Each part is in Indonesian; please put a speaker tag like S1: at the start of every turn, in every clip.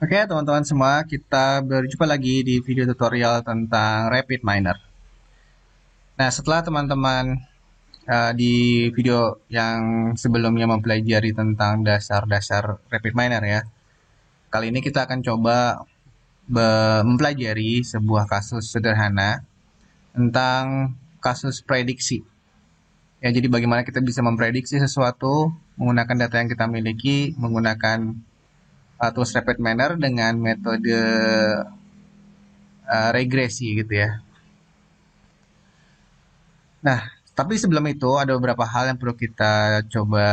S1: Oke, teman-teman semua, kita berjumpa lagi di video tutorial tentang Rapid Miner. Nah, setelah teman-teman di video yang sebelumnya mempelajari tentang dasar-dasar Rapid Miner ya, kali ini kita akan coba mempelajari sebuah kasus sederhana tentang kasus prediksi. Ya, jadi bagaimana kita bisa memprediksi sesuatu menggunakan data yang kita miliki, menggunakan tools Rapid Miner dengan metode regresi gitu ya. Nah, tapi sebelum itu ada beberapa hal yang perlu kita coba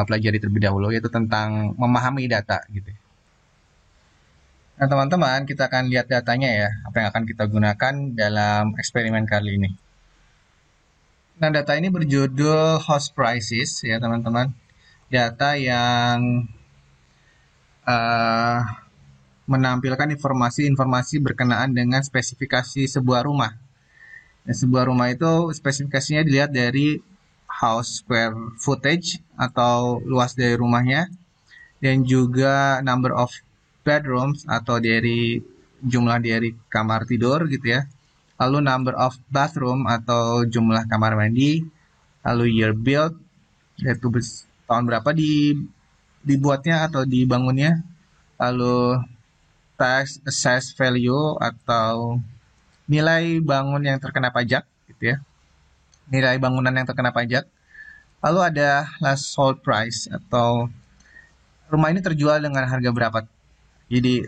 S1: pelajari terlebih dahulu, yaitu tentang memahami data gitu. Nah, teman-teman, kita akan lihat datanya ya, apa yang akan kita gunakan dalam eksperimen kali ini. Nah, data ini berjudul host prices ya, teman-teman. Data yang uh, menampilkan informasi-informasi berkenaan dengan spesifikasi sebuah rumah. Nah, sebuah rumah itu spesifikasinya dilihat dari house square footage atau luas dari rumahnya, dan juga number of bedrooms atau dari jumlah dari kamar tidur gitu ya. Lalu number of bathroom atau jumlah kamar mandi, lalu year build, yaitu tahun berapa dibuatnya atau dibangunnya, lalu tax assessed value atau nilai bangun yang terkena pajak gitu ya. Nilai bangunan yang terkena pajak. Lalu ada last sold price atau rumah ini terjual dengan harga berapa. Jadi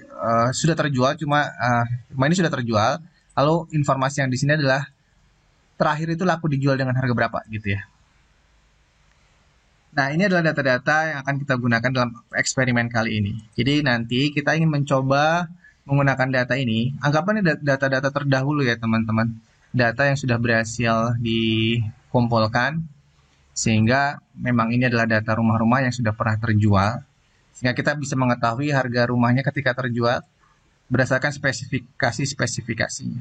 S1: sudah terjual, cuma rumah ini sudah terjual. Lalu informasi yang di sini adalah terakhir itu laku dijual dengan harga berapa gitu ya. Nah, ini adalah data-data yang akan kita gunakan dalam eksperimen kali ini. Jadi nanti kita ingin mencoba menggunakan data ini. Anggaplah ini data-data terdahulu ya teman-teman. Data yang sudah berhasil dikumpulkan, sehingga memang ini adalah data rumah-rumah yang sudah pernah terjual. Sehingga kita bisa mengetahui harga rumahnya ketika terjual berdasarkan spesifikasinya.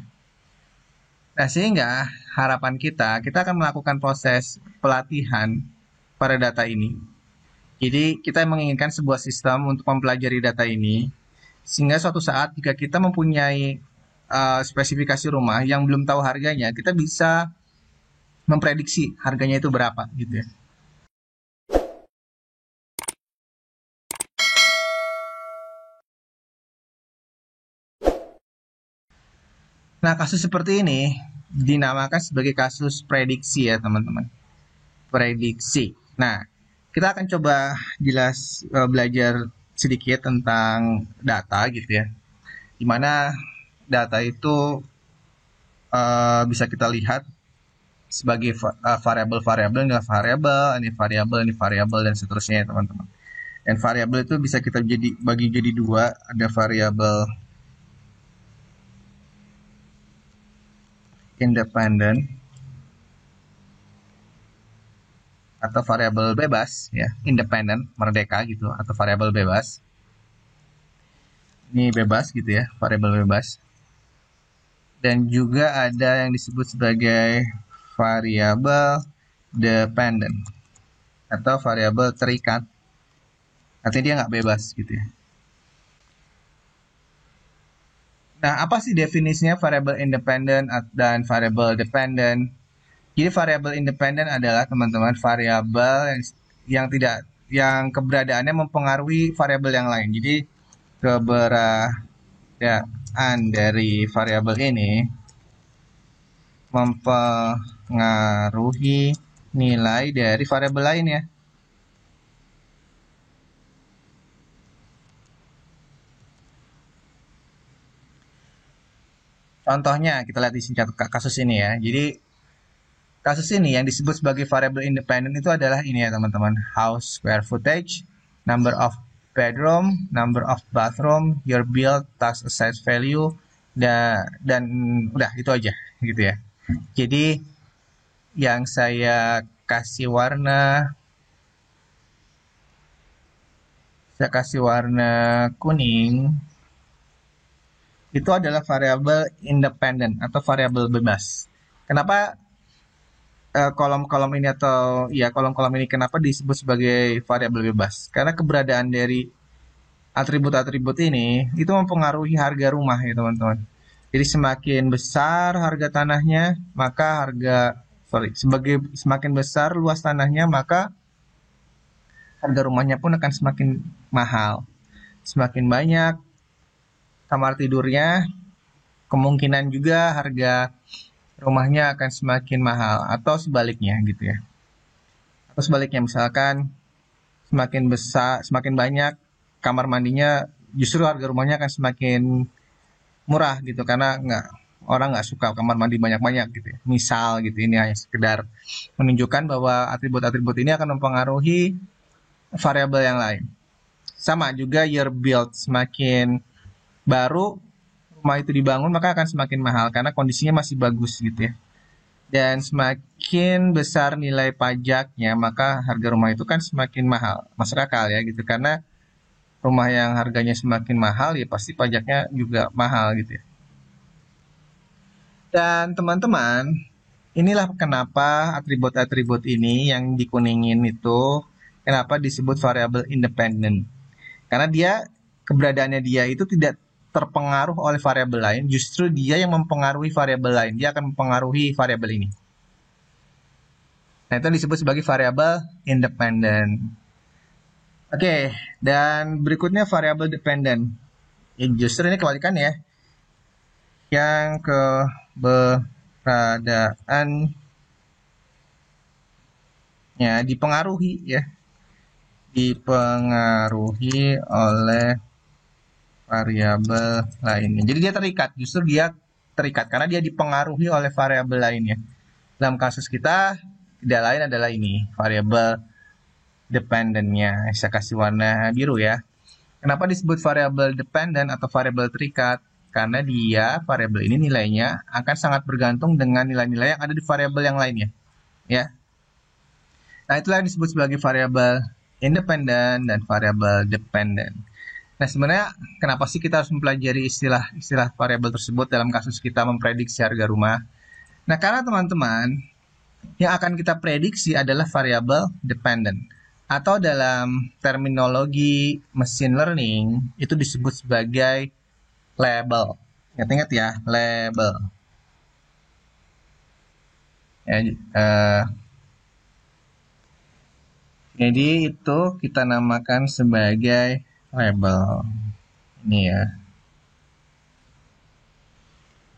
S1: Nah, sehingga harapan kita akan melakukan proses pelatihan pada data ini. Jadi, kita menginginkan sebuah sistem untuk mempelajari data ini, sehingga suatu saat jika kita mempunyai spesifikasi rumah yang belum tahu harganya, kita bisa memprediksi harganya itu berapa gitu ya. Nah, kasus seperti ini dinamakan sebagai kasus prediksi ya, teman-teman. Prediksi. Nah, kita akan coba belajar sedikit tentang data gitu ya. Dimana data itu bisa kita lihat sebagai variabel-variabel, ini variabel dan seterusnya ya, teman-teman. Dan variabel itu bisa kita bagi jadi dua, ada variabel independen atau variabel bebas ya, independen, merdeka gitu, atau variabel bebas. Ini bebas gitu ya, variabel bebas. Dan juga ada yang disebut sebagai variabel dependent atau variabel terikat. Artinya dia nggak bebas gitu ya. Nah, apa sih definisinya variabel independent dan variabel dependent? Jadi variabel independen adalah teman-teman variabel yang tidak yang keberadaannya mempengaruhi variabel yang lain. Jadi keberadaan dari variabel ini mempengaruhi nilai dari variabel lain ya. Contohnya kita lihat di sini kasus ini ya. Jadi kasus ini yang disebut sebagai variable independent itu adalah ini ya teman-teman. House square footage, number of bedroom, number of bathroom, your build, tax assessed value, dan udah itu aja gitu ya. Jadi yang saya kasih warna kuning itu adalah variabel independen atau variabel bebas. Kenapa kolom-kolom ini atau ya kolom-kolom ini kenapa disebut sebagai variabel bebas? Karena keberadaan dari atribut-atribut ini itu mempengaruhi harga rumah ya teman-teman. Jadi semakin besar harga tanahnya, maka semakin besar luas tanahnya, maka harga rumahnya pun akan semakin mahal. Semakin banyak kamar tidurnya, kemungkinan juga harga rumahnya akan semakin mahal atau sebaliknya gitu ya. Atau sebaliknya misalkan semakin besar, semakin banyak kamar mandinya, justru harga rumahnya akan semakin murah gitu karena orang nggak suka kamar mandi banyak-banyak gitu ya. Misal gitu, ini hanya sekedar menunjukkan bahwa atribut-atribut ini akan mempengaruhi variabel yang lain. Sama juga year build, semakin baru rumah itu dibangun maka akan semakin mahal karena kondisinya masih bagus gitu ya. Dan semakin besar nilai pajaknya maka harga rumah itu kan semakin mahal. Masuk akal ya gitu, karena rumah yang harganya semakin mahal ya pasti pajaknya juga mahal gitu ya. Dan teman-teman, inilah kenapa atribut-atribut ini yang dikuningin itu kenapa disebut variabel independen. Karena keberadaannya dia itu tidak terpengaruh oleh variabel lain, justru dia yang mempengaruhi variabel lain. Dia akan mempengaruhi variabel ini. Nah, itu disebut sebagai variabel independen. Oke, dan berikutnya variabel dependen. Ya, justru ini kebalikan ya. Yang keberadaannya dipengaruhi oleh variabel lainnya. Jadi dia terikat, justru dia terikat karena dia dipengaruhi oleh variabel lainnya. Dalam kasus kita tidak lain adalah ini, variabel dependennya. Saya kasih warna biru ya. Kenapa disebut variabel dependen atau variabel terikat? Karena variabel ini nilainya akan sangat bergantung dengan nilai-nilai yang ada di variabel yang lainnya. Ya. Nah, itulah yang disebut sebagai variabel independen dan variabel dependen. Nah, sebenarnya kenapa sih kita harus mempelajari istilah variabel tersebut dalam kasus kita memprediksi harga rumah? Nah, karena teman-teman, yang akan kita prediksi adalah variabel dependen. Atau dalam terminologi machine learning, itu disebut sebagai label. Ingat-ingat ya, label. Ya, jadi itu kita namakan sebagai label. Ini ya.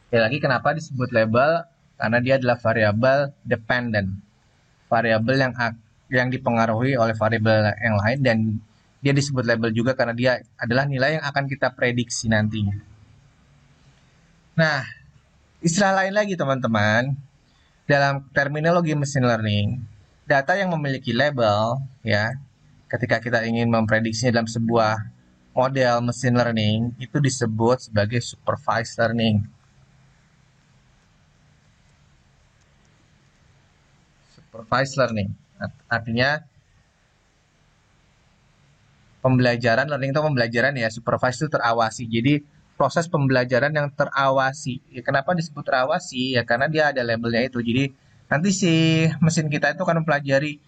S1: Sekali lagi kenapa disebut label? Karena dia adalah variabel dependent. Variabel yang dipengaruhi oleh variabel yang lain, dan dia disebut label juga karena dia adalah nilai yang akan kita prediksi nantinya. Nah, istilah lain lagi teman-teman, dalam terminologi machine learning, data yang memiliki label ya, ketika kita ingin memprediksinya dalam sebuah model machine learning itu disebut sebagai supervised learning. Supervised learning artinya pembelajaran, learning itu pembelajaran ya, supervised itu terawasi. Jadi proses pembelajaran yang terawasi. Ya, kenapa disebut terawasi? Ya karena dia ada labelnya itu. Jadi nanti si mesin kita itu akan mempelajari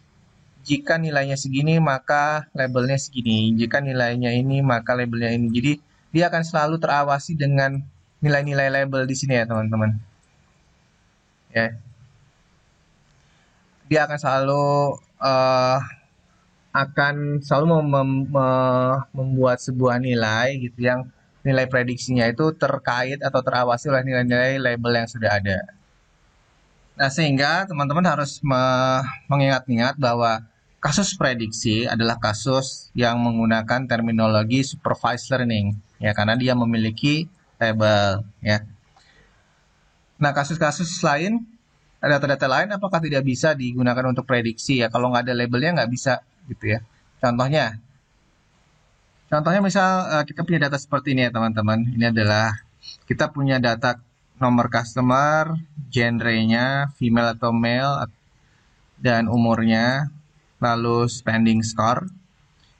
S1: jika nilainya segini maka labelnya segini. Jika nilainya ini maka labelnya ini. Jadi dia akan selalu terawasi dengan nilai-nilai label di sini ya teman-teman. Ya. Dia akan selalu membuat sebuah nilai gitu yang nilai prediksinya itu terkait atau terawasi oleh nilai-nilai label yang sudah ada. Nah, sehingga teman-teman harus mengingat-ingat bahwa kasus prediksi adalah kasus yang menggunakan terminologi supervised learning ya, karena dia memiliki label ya. Nah, kasus-kasus lain, data-data lain apakah tidak bisa digunakan untuk prediksi ya? Kalau nggak ada labelnya nggak bisa gitu ya. Contohnya misal kita punya data seperti ini ya teman-teman. Ini adalah kita punya data nomor customer, genre-nya, female atau male, dan umurnya, lalu spending score.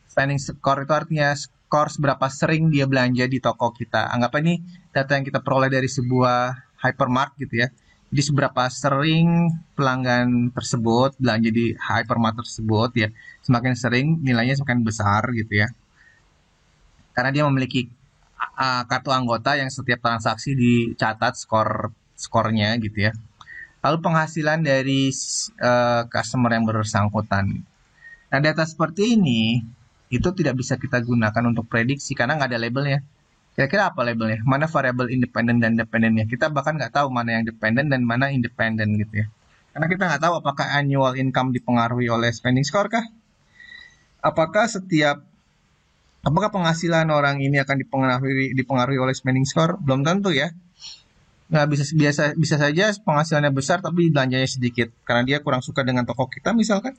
S1: Spending score itu artinya skor seberapa sering dia belanja di toko kita. Anggap ini data yang kita peroleh dari sebuah hypermart gitu ya. Jadi seberapa sering pelanggan tersebut belanja di hypermart tersebut ya. Semakin sering nilainya semakin besar gitu ya. karena dia memiliki kartu anggota yang setiap transaksi dicatat skornya gitu ya. Lalu penghasilan dari customer yang bersangkutan. Nah, data seperti ini itu tidak bisa kita gunakan untuk prediksi karena nggak ada labelnya. Kira-kira apa labelnya? Mana variabel independen dan dependennya? Kita bahkan nggak tahu mana yang dependen dan mana independen gitu ya. Karena kita nggak tahu apakah annual income dipengaruhi oleh spending score kah? Apakah apakah penghasilan orang ini akan dipengaruhi oleh spending score? Belum tentu ya. Nah, bisa saja penghasilannya besar tapi belanjanya sedikit karena dia kurang suka dengan toko kita misalkan.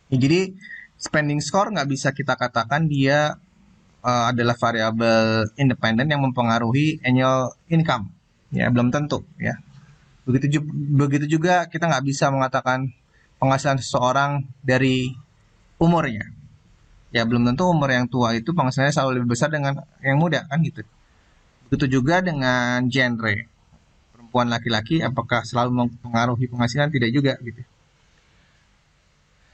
S1: Ya, jadi spending score nggak bisa kita katakan dia adalah variabel independen yang mempengaruhi annual income. Ya, belum tentu ya. Begitu juga kita nggak bisa mengatakan penghasilan seseorang dari umurnya. Ya, belum tentu umur yang tua itu penghasilannya selalu lebih besar dengan yang muda kan gitu. Begitu juga dengan genre. Perempuan laki-laki apakah selalu mempengaruhi penghasilan? Tidak juga gitu.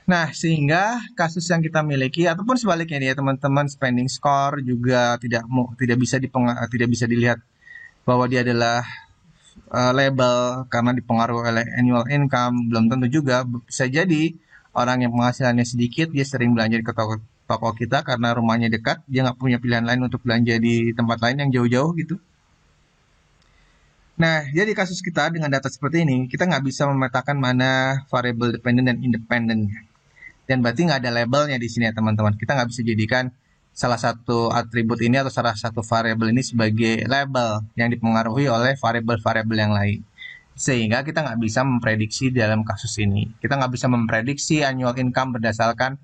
S1: Nah, sehingga kasus yang kita miliki ataupun sebaliknya nih ya teman-teman, spending score juga tidak bisa dilihat bahwa dia adalah label karena dipengaruhi oleh annual income. Belum tentu juga, bisa jadi orang yang penghasilannya sedikit dia sering belanja ke toko kita karena rumahnya dekat, dia nggak punya pilihan lain untuk belanja di tempat lain yang jauh-jauh gitu. Nah, jadi kasus kita dengan data seperti ini, kita nggak bisa memetakan mana variabel dependent dan independent. Dan berarti nggak ada labelnya di sini ya teman-teman. Kita nggak bisa jadikan salah satu atribut ini atau salah satu variabel ini sebagai label yang dipengaruhi oleh variabel-variabel yang lain. Sehingga kita nggak bisa memprediksi dalam kasus ini. Kita nggak bisa memprediksi annual income berdasarkan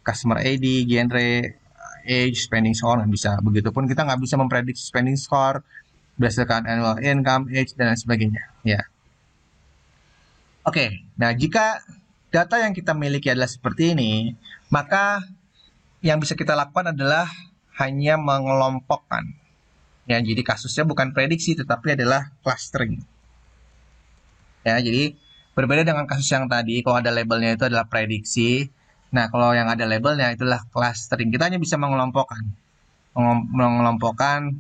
S1: customer ID, genre, age, spending score, nggak bisa. Begitupun kita nggak bisa memprediksi spending score berdasarkan annual income, age, dan lain sebagainya. Ya. Oke, nah jika data yang kita miliki adalah seperti ini, maka yang bisa kita lakukan adalah hanya mengelompokkan. Ya, jadi kasusnya bukan prediksi, tetapi adalah clustering. Ya, jadi berbeda dengan kasus yang tadi, kalau ada labelnya itu adalah prediksi. Nah, kalau yang ada labelnya itulah clustering. Kita hanya bisa mengelompokkan. Mengelompokkan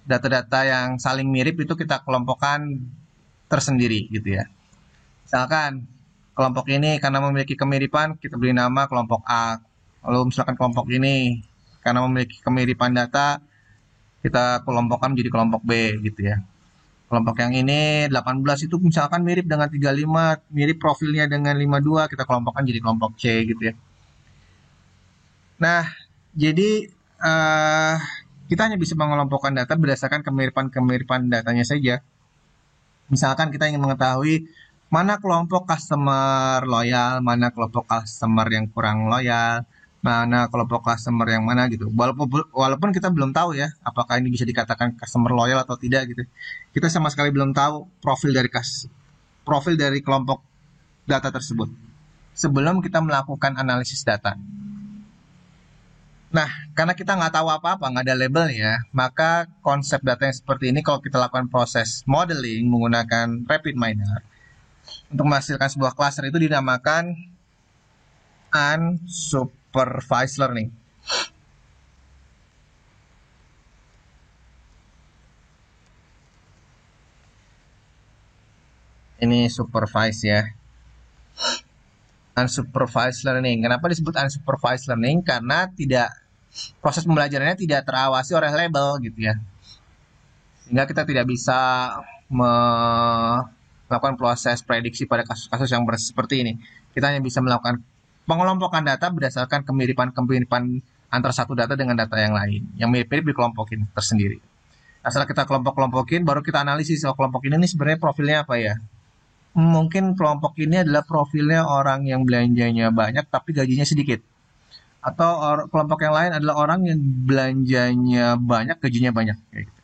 S1: data-data yang saling mirip itu kita kelompokkan tersendiri gitu ya. Misalkan kelompok ini karena memiliki kemiripan kita beri nama kelompok A. Lalu misalkan kelompok ini karena memiliki kemiripan data kita kelompokkan menjadi kelompok B gitu ya. Kelompok yang ini 18 itu misalkan mirip dengan 35, mirip profilnya dengan 52, kita kelompokkan jadi kelompok C gitu ya. Nah, jadi kita hanya bisa mengelompokkan data berdasarkan kemiripan-kemiripan datanya saja. Misalkan kita ingin mengetahui mana kelompok customer loyal, mana kelompok customer yang kurang loyal, mana kelompok customer yang mana gitu. Walaupun kita belum tahu ya, apakah ini bisa dikatakan customer loyal atau tidak gitu. Kita sama sekali belum tahu profil dari kelompok data tersebut sebelum kita melakukan analisis data. Nah, karena kita nggak tahu apa-apa, nggak ada labelnya, maka konsep data yang seperti ini kalau kita lakukan proses modeling menggunakan RapidMiner, untuk menghasilkan sebuah cluster itu dinamakan unsupervised learning. Ini supervised ya. Unsupervised learning. Kenapa disebut unsupervised learning? Karena proses pembelajarannya tidak terawasi oleh label gitu ya. Sehingga kita tidak bisa melakukan proses prediksi pada kasus-kasus yang seperti ini. Kita hanya bisa melakukan pengelompokan data berdasarkan kemiripan-kemiripan antara satu data dengan data yang lain. Yang mirip-mirip dikelompokin tersendiri. Nah, setelah kita kelompok-kelompokin, baru kita analisis kelompok ini sebenarnya profilnya apa ya. Mungkin kelompok ini adalah profilnya orang yang belanjanya banyak tapi gajinya sedikit. Atau kelompok yang lain adalah orang yang belanjanya banyak, gajinya banyak. Kayak gitu.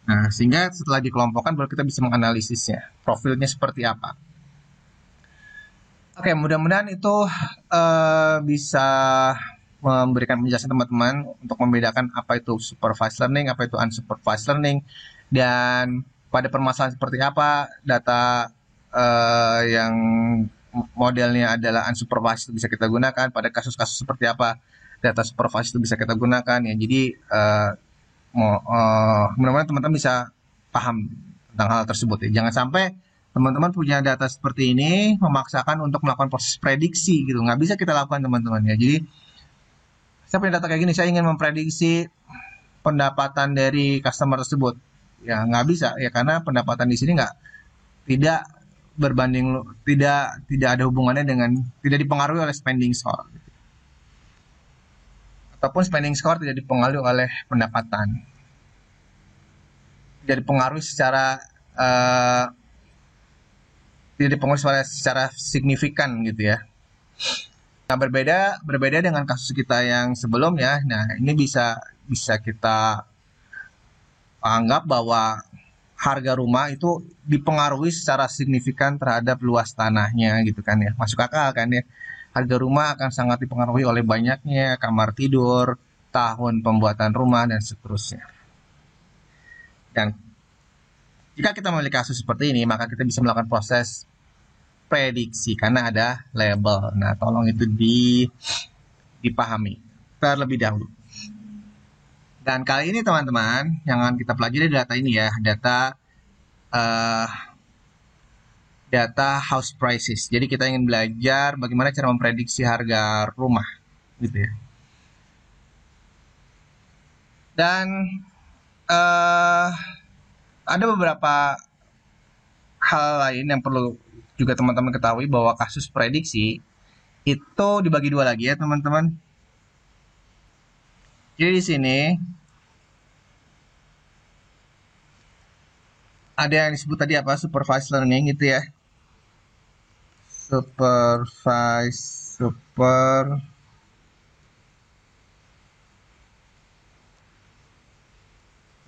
S1: Nah, sehingga setelah dikelompokkan baru kita bisa menganalisisnya. Profilnya seperti apa. Oke, mudah-mudahan itu bisa memberikan penjelasan teman-teman untuk membedakan apa itu supervised learning, apa itu unsupervised learning, dan pada permasalahan seperti apa data yang modelnya adalah unsupervised bisa kita gunakan, pada kasus-kasus seperti apa data supervise itu bisa kita gunakan ya. Jadi mudah-mudahan teman-teman bisa paham tentang hal tersebut ya. Jangan sampai teman-teman punya data seperti ini memaksakan untuk melakukan proses prediksi gitu. Nggak bisa kita lakukan teman-teman ya. Jadi saya punya data kayak gini, saya ingin memprediksi pendapatan dari customer tersebut. Ya nggak bisa ya, karena pendapatan di sini tidak berbanding, tidak ada hubungannya dengan, tidak dipengaruhi oleh spending score. Ataupun spending score tidak dipengaruhi oleh pendapatan. Tidak dipengaruhi secara tidak dipengaruhi secara signifikan gitu ya. Nah, berbeda dengan kasus kita yang sebelumnya. Nah, ini bisa kita anggap bahwa harga rumah itu dipengaruhi secara signifikan terhadap luas tanahnya gitu kan ya. Masuk akal kan ya. Harga rumah akan sangat dipengaruhi oleh banyaknya kamar tidur, tahun pembuatan rumah, dan seterusnya. Dan jika kita memiliki kasus seperti ini, maka kita bisa melakukan proses prediksi karena ada label. Nah, tolong itu dipahami terlebih dahulu. Dan kali ini teman-teman, yang kita pelajari data ini ya, data house prices. Jadi kita ingin belajar bagaimana cara memprediksi harga rumah, gitu ya. Dan ada beberapa hal lain yang perlu juga teman-teman ketahui, bahwa kasus prediksi itu dibagi dua lagi ya teman-teman. Jadi di sini ada yang disebut tadi apa, supervised learning gitu ya.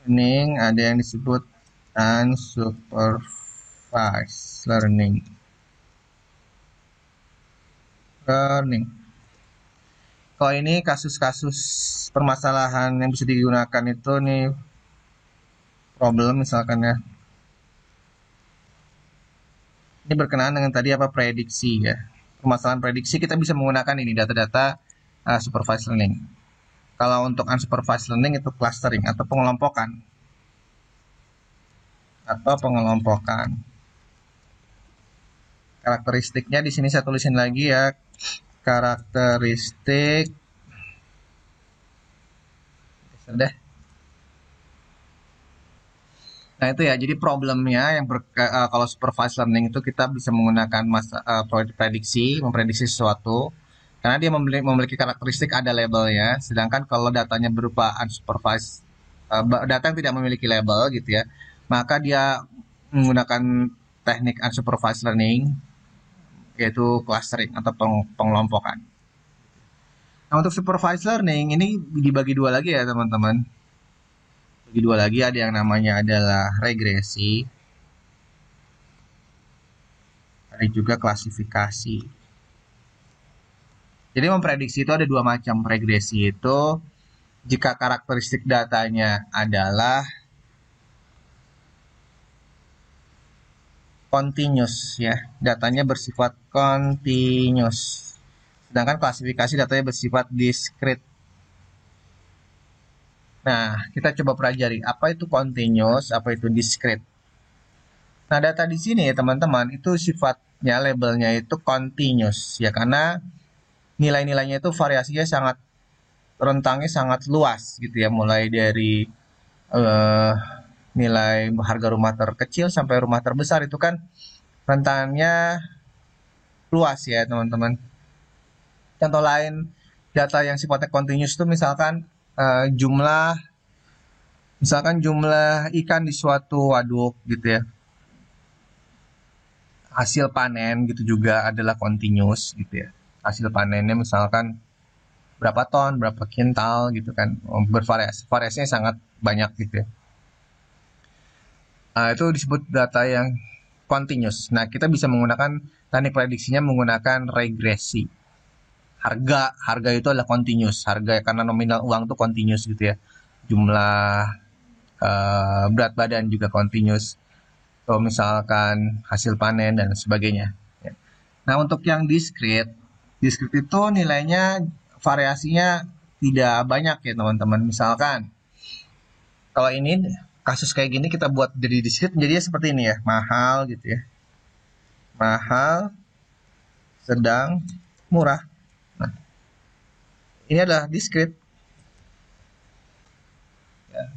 S1: Learning, ada yang disebut unsupervised learning. Kalau ini kasus-kasus permasalahan yang bisa digunakan itu nih, problem misalkan ya. Ini berkenaan dengan tadi apa, prediksi ya. Permasalahan prediksi kita bisa menggunakan ini data-data supervised learning. Kalau untuk unsupervised learning itu clustering atau pengelompokan. Karakteristiknya di sini saya tulisin lagi ya. Karakteristik. Sudah. Nah itu ya, jadi problemnya yang kalau supervised learning itu kita bisa menggunakan memprediksi sesuatu karena dia memiliki karakteristik, ada labelnya. Sedangkan kalau datanya berupa unsupervised, data yang tidak memiliki label gitu ya, maka dia menggunakan teknik unsupervised learning, yaitu clustering atau pengelompokan. Nah, untuk supervised learning ini dibagi dua lagi ya teman-teman. Bagi dua lagi, ada yang namanya adalah regresi, ada juga klasifikasi. Jadi memprediksi itu ada dua macam. Regresi itu jika karakteristik datanya adalah continuous ya, datanya bersifat continuous. Sedangkan klasifikasi datanya bersifat discrete. Nah, kita coba pelajari apa itu continuous, apa itu discrete. Nah, data di sini ya teman-teman, itu sifatnya labelnya itu continuous ya, karena nilai-nilainya itu variasinya sangat, rentangnya sangat luas gitu ya, mulai dari nilai harga rumah terkecil sampai rumah terbesar itu kan rentannya luas ya teman-teman. Contoh lain data yang sifatnya continuous itu misalkan jumlah ikan di suatu waduk gitu ya. Hasil panen gitu juga adalah continuous gitu ya. Hasil panennya misalkan berapa ton, berapa kintal gitu kan, bervariasi, variasinya sangat banyak gitu ya. Itu disebut data yang continuous. Nah, kita bisa menggunakan teknik prediksinya menggunakan regresi. Harga itu adalah continuous. Harga karena nominal uang itu continuous gitu ya. Jumlah berat badan juga continuous. Atau misalkan hasil panen dan sebagainya. Nah, untuk yang discrete itu nilainya variasinya tidak banyak ya teman-teman. Misalkan kalau ini kasus kayak gini kita buat jadi discrete, jadinya seperti ini ya, mahal gitu ya, mahal, sedang, murah. Nah, ini adalah discrete ya.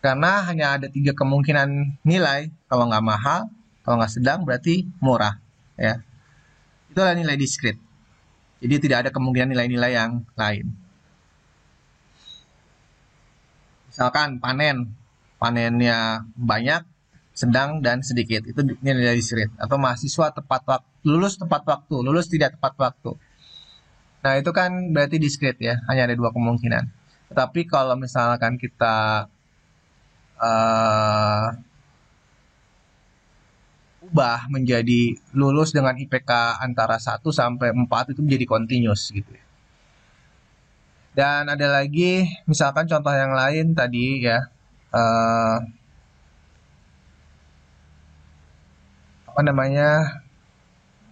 S1: Karena hanya ada 3 kemungkinan nilai. Kalau nggak mahal, kalau nggak sedang berarti murah ya. Itu adalah nilai discrete. Jadi tidak ada kemungkinan nilai-nilai yang lain. Misalkan panennya banyak, sedang, dan sedikit. Itu nilai discrete. Atau mahasiswa tepat waktu, lulus tepat waktu, lulus tidak tepat waktu. Nah, itu kan berarti discrete ya, hanya ada 2 kemungkinan. Tetapi kalau misalkan kita ubah menjadi lulus dengan IPK antara 1 sampai 4 itu menjadi continuous gitu ya. Dan ada lagi misalkan contoh yang lain tadi ya, apa namanya,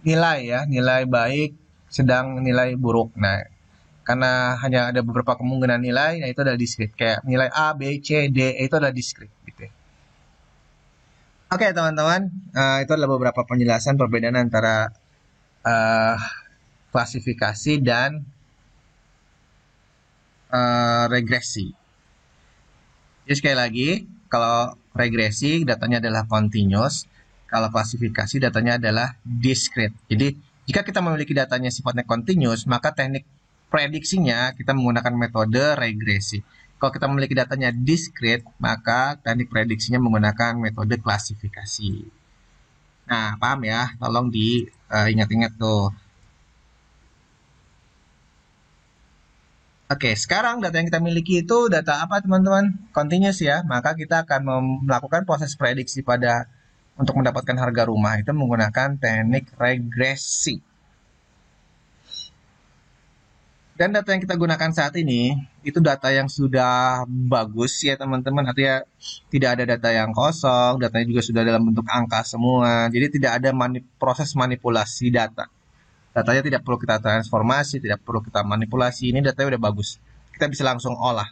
S1: nilai ya, nilai baik, sedang, nilai buruk. Nah, karena hanya ada beberapa kemungkinan nilai, nah itu adalah discrete. Kayak nilai A, B, C, D, itu adalah discrete gitu ya. Oke teman-teman, itu adalah beberapa penjelasan perbedaan antara klasifikasi dan regresi. Jadi sekali lagi, kalau regresi datanya adalah continuous, kalau klasifikasi datanya adalah discrete. Jadi jika kita memiliki datanya sifatnya continuous, maka teknik prediksinya kita menggunakan metode regresi. Kalau kita memiliki datanya discrete, maka teknik prediksinya menggunakan metode klasifikasi. Nah, paham ya? Tolong diingat-ingat tuh. Oke, sekarang data yang kita miliki itu data apa teman-teman? Continuous ya, maka kita akan melakukan proses prediksi untuk mendapatkan harga rumah itu menggunakan teknik regresi. Dan data yang kita gunakan saat ini, itu data yang sudah bagus ya teman-teman. Artinya tidak ada data yang kosong, datanya juga sudah dalam bentuk angka semua. Jadi tidak ada proses manipulasi data. Datanya tidak perlu kita transformasi, tidak perlu kita manipulasi. Ini datanya udah bagus. Kita bisa langsung olah.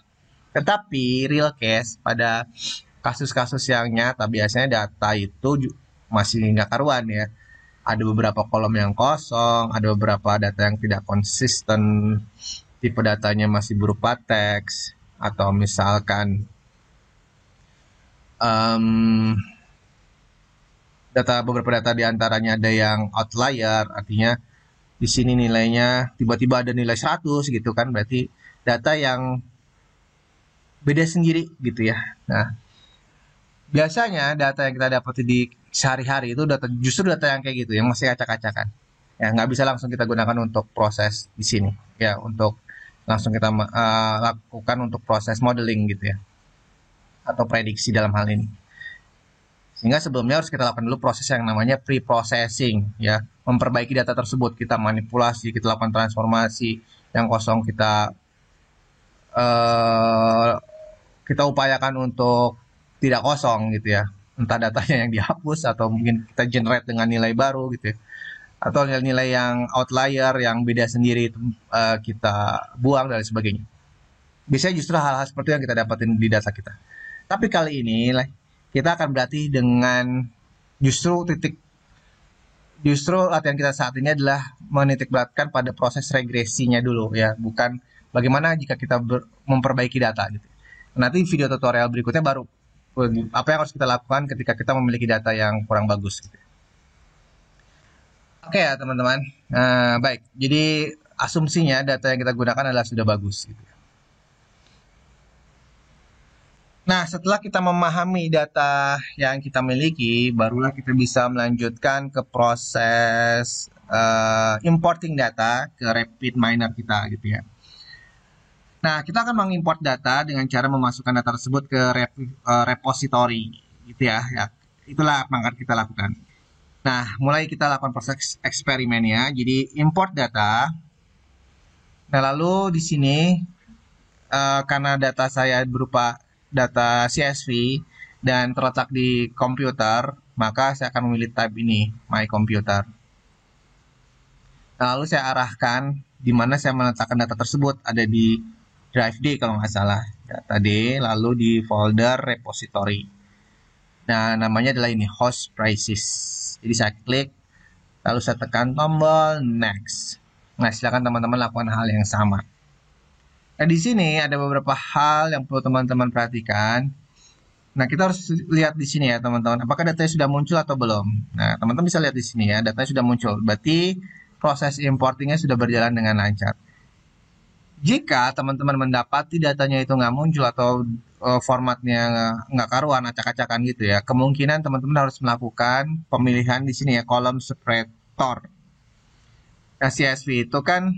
S1: Tetapi real case pada kasus-kasus yang nyata biasanya data itu masih nggak karuan ya. Ada beberapa kolom yang kosong, ada beberapa data yang tidak konsisten, tipe datanya masih berupa teks, atau misalkan beberapa data diantaranya ada yang outlier, artinya di sini nilainya tiba-tiba ada nilai 100 gitu kan, berarti data yang beda sendiri gitu ya. Nah, biasanya data yang kita dapat di sehari-hari itu justru data yang kayak gitu, yang masih acak-acakan. Ya, nggak bisa langsung kita gunakan untuk proses di sini. Ya, untuk langsung kita lakukan untuk proses modeling gitu ya. Atau prediksi dalam hal ini. Sehingga sebelumnya harus kita lakukan dulu proses yang namanya pre-processing. Ya, memperbaiki data tersebut. Kita manipulasi, kita lakukan transformasi. Yang kosong kita upayakan untuk tidak kosong gitu ya, entah datanya yang dihapus atau mungkin kita generate dengan nilai baru gitu ya, atau nilai-nilai yang outlier yang beda sendiri kita buang dan sebagainya. Biasanya justru hal-hal seperti yang kita dapatin di data kita. Tapi kali ini kita akan berarti dengan justru latihan kita saat ini adalah menitik beratkan pada proses regresinya dulu ya, bukan bagaimana jika kita memperbaiki data gitu. Nanti video tutorial berikutnya baru apa yang harus kita lakukan ketika kita memiliki data yang kurang bagus gitu. Oke ya teman-teman, baik, jadi asumsinya data yang kita gunakan adalah sudah bagus gitu. Nah, setelah kita memahami data yang kita miliki, barulah kita bisa melanjutkan ke proses importing data ke RapidMiner kita gitu ya. Nah, kita akan mengimport data dengan cara memasukkan data tersebut ke repository gitu ya. Itulah apa yang akan kita lakukan. Nah, mulai kita lakukan proses eksperimennya. Jadi import data. Nah, lalu di sini karena data saya berupa data CSV dan terletak di komputer, maka saya akan memilih tab ini, My Computer. Nah, lalu saya arahkan di mana saya meletakkan data tersebut, ada di drive D kalau nggak salah, data D, lalu di folder repository. Nah, namanya adalah ini host prices. Jadi saya klik, lalu saya tekan tombol next. Nah, silakan teman-teman lakukan hal yang sama. Nah, di sini ada beberapa hal yang perlu teman-teman perhatikan. Nah, kita harus lihat di sini ya, teman-teman. Apakah datanya sudah muncul atau belum? Nah, teman-teman bisa lihat di sini ya, datanya sudah muncul. Berarti proses importingnya sudah berjalan dengan lancar. Jika teman-teman mendapati datanya itu nggak muncul atau formatnya nggak karuan, acak-acakan gitu ya, kemungkinan teman-teman harus melakukan pemilihan di sini ya, kolom separator. Nah, CSV itu kan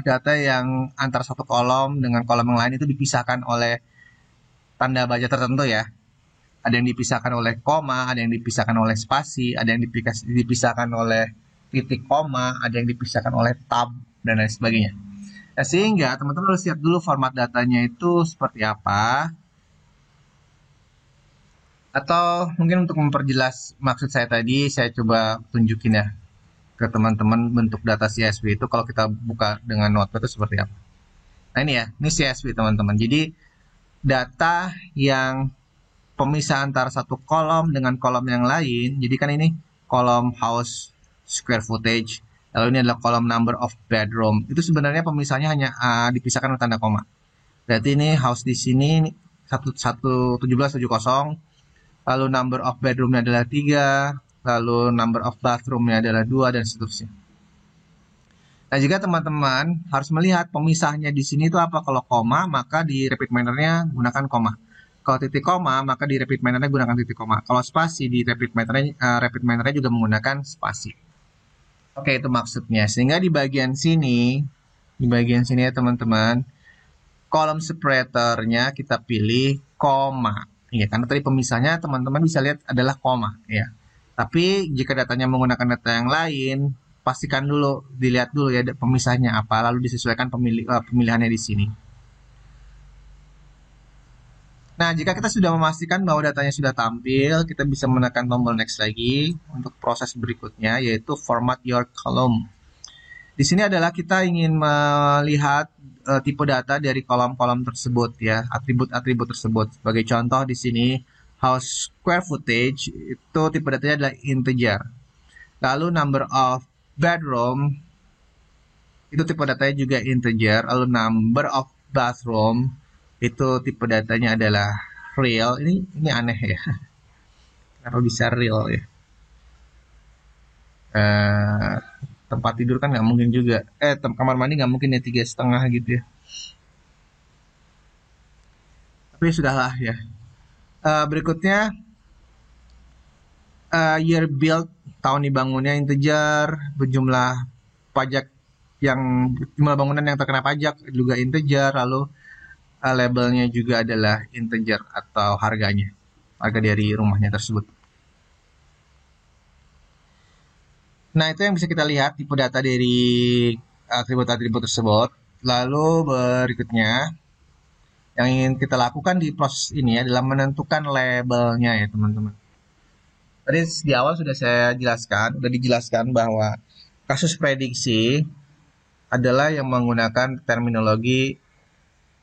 S1: data yang antara satu kolom dengan kolom yang lain itu dipisahkan oleh tanda baca tertentu ya. Ada yang dipisahkan oleh koma, ada yang dipisahkan oleh spasi, ada yang dipisahkan oleh titik koma, ada yang dipisahkan oleh tab, dan lain sebagainya. Nah, sehingga teman-teman harus lihat dulu format datanya itu seperti apa. Atau mungkin untuk memperjelas maksud saya tadi, saya coba tunjukin ya ke teman-teman bentuk data CSV itu kalau kita buka dengan Notepad itu seperti apa. Nah, ini ya, ini CSV teman-teman. Jadi data yang pemisah antara satu kolom dengan kolom yang lain. Jadi kan ini kolom house square footage, lalu ini adalah kolom number of bedroom. Itu sebenarnya pemisahnya hanya dipisahkan oleh tanda koma. Berarti ini house di sini 1770, lalu number of bedroomnya adalah 3, lalu number of bathroomnya adalah 2, dan seterusnya. Nah, jika teman-teman harus melihat pemisahnya di sini itu apa, kalau koma maka di repeat manner-nya gunakan koma. Kalau titik koma maka di repeat manner-nya gunakan titik koma. Kalau spasi di repeat manner-nya juga menggunakan spasi. Oke, itu maksudnya. Sehingga di bagian sini ya teman-teman, kolom separatornya kita pilih koma. Ya, karena tadi pemisahnya teman-teman bisa lihat adalah koma ya. Tapi jika datanya menggunakan data yang lain, pastikan dulu, dilihat dulu ya pemisahnya apa, lalu disesuaikan pemilihannya di sini. Nah, jika kita sudah memastikan bahwa datanya sudah tampil, kita bisa menekan tombol next lagi untuk proses berikutnya, yaitu format your column. Di sini adalah kita ingin melihat tipe data dari kolom-kolom tersebut ya, atribut-atribut tersebut. Sebagai contoh di sini house square footage itu tipe datanya adalah integer. Lalu number of bedroom itu tipe datanya juga integer. Lalu number of bathroom itu tipe datanya adalah real. Ini aneh ya. Kenapa bisa real ya? Tempat tidur kan nggak mungkin juga. Kamar mandi nggak mungkin ya 3,5 gitu ya. Tapi sudahlah ya. Berikutnya year build, tahun dibangunnya integer, berjumlah pajak jumlah bangunan yang terkena pajak juga integer, lalu labelnya juga adalah integer atau harga dari rumahnya tersebut. Nah, itu yang bisa kita lihat tipe data dari atribut-atribut tersebut. Lalu berikutnya yang ingin kita lakukan di proses ini adalah menentukan labelnya ya teman-teman. Tadi di awal sudah dijelaskan bahwa kasus prediksi adalah yang menggunakan terminologi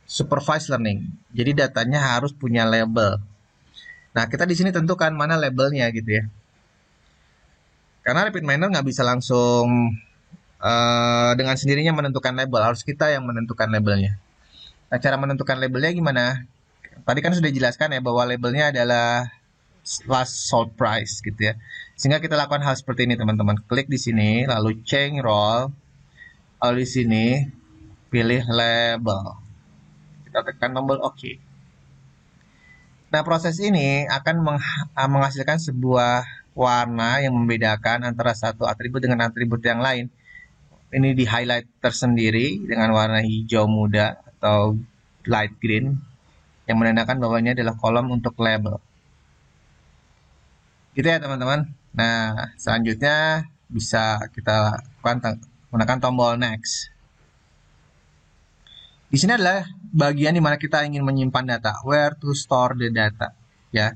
S1: supervised learning. Jadi datanya harus punya label. Nah, kita di sini tentukan mana labelnya gitu ya. Karena repeat manner nggak bisa langsung dengan sendirinya menentukan label. Harus kita yang menentukan labelnya. Nah, cara menentukan labelnya gimana? Tadi kan sudah dijelaskan ya bahwa labelnya adalah last sold price gitu ya. Sehingga kita lakukan hal seperti ini teman-teman. Klik di sini, lalu change role. Lalu di sini pilih label. Kita tekan tombol OK. Nah, proses ini akan menghasilkan sebuah warna yang membedakan antara satu atribut dengan atribut yang lain. Ini di highlight tersendiri dengan warna hijau muda atau light green yang menandakan bahwa ini adalah kolom untuk label. Gitu ya teman-teman. Nah, selanjutnya bisa kita lakukan menggunakan tombol next. Di sini adalah bagian di mana kita ingin menyimpan data, where to store the data. Ya,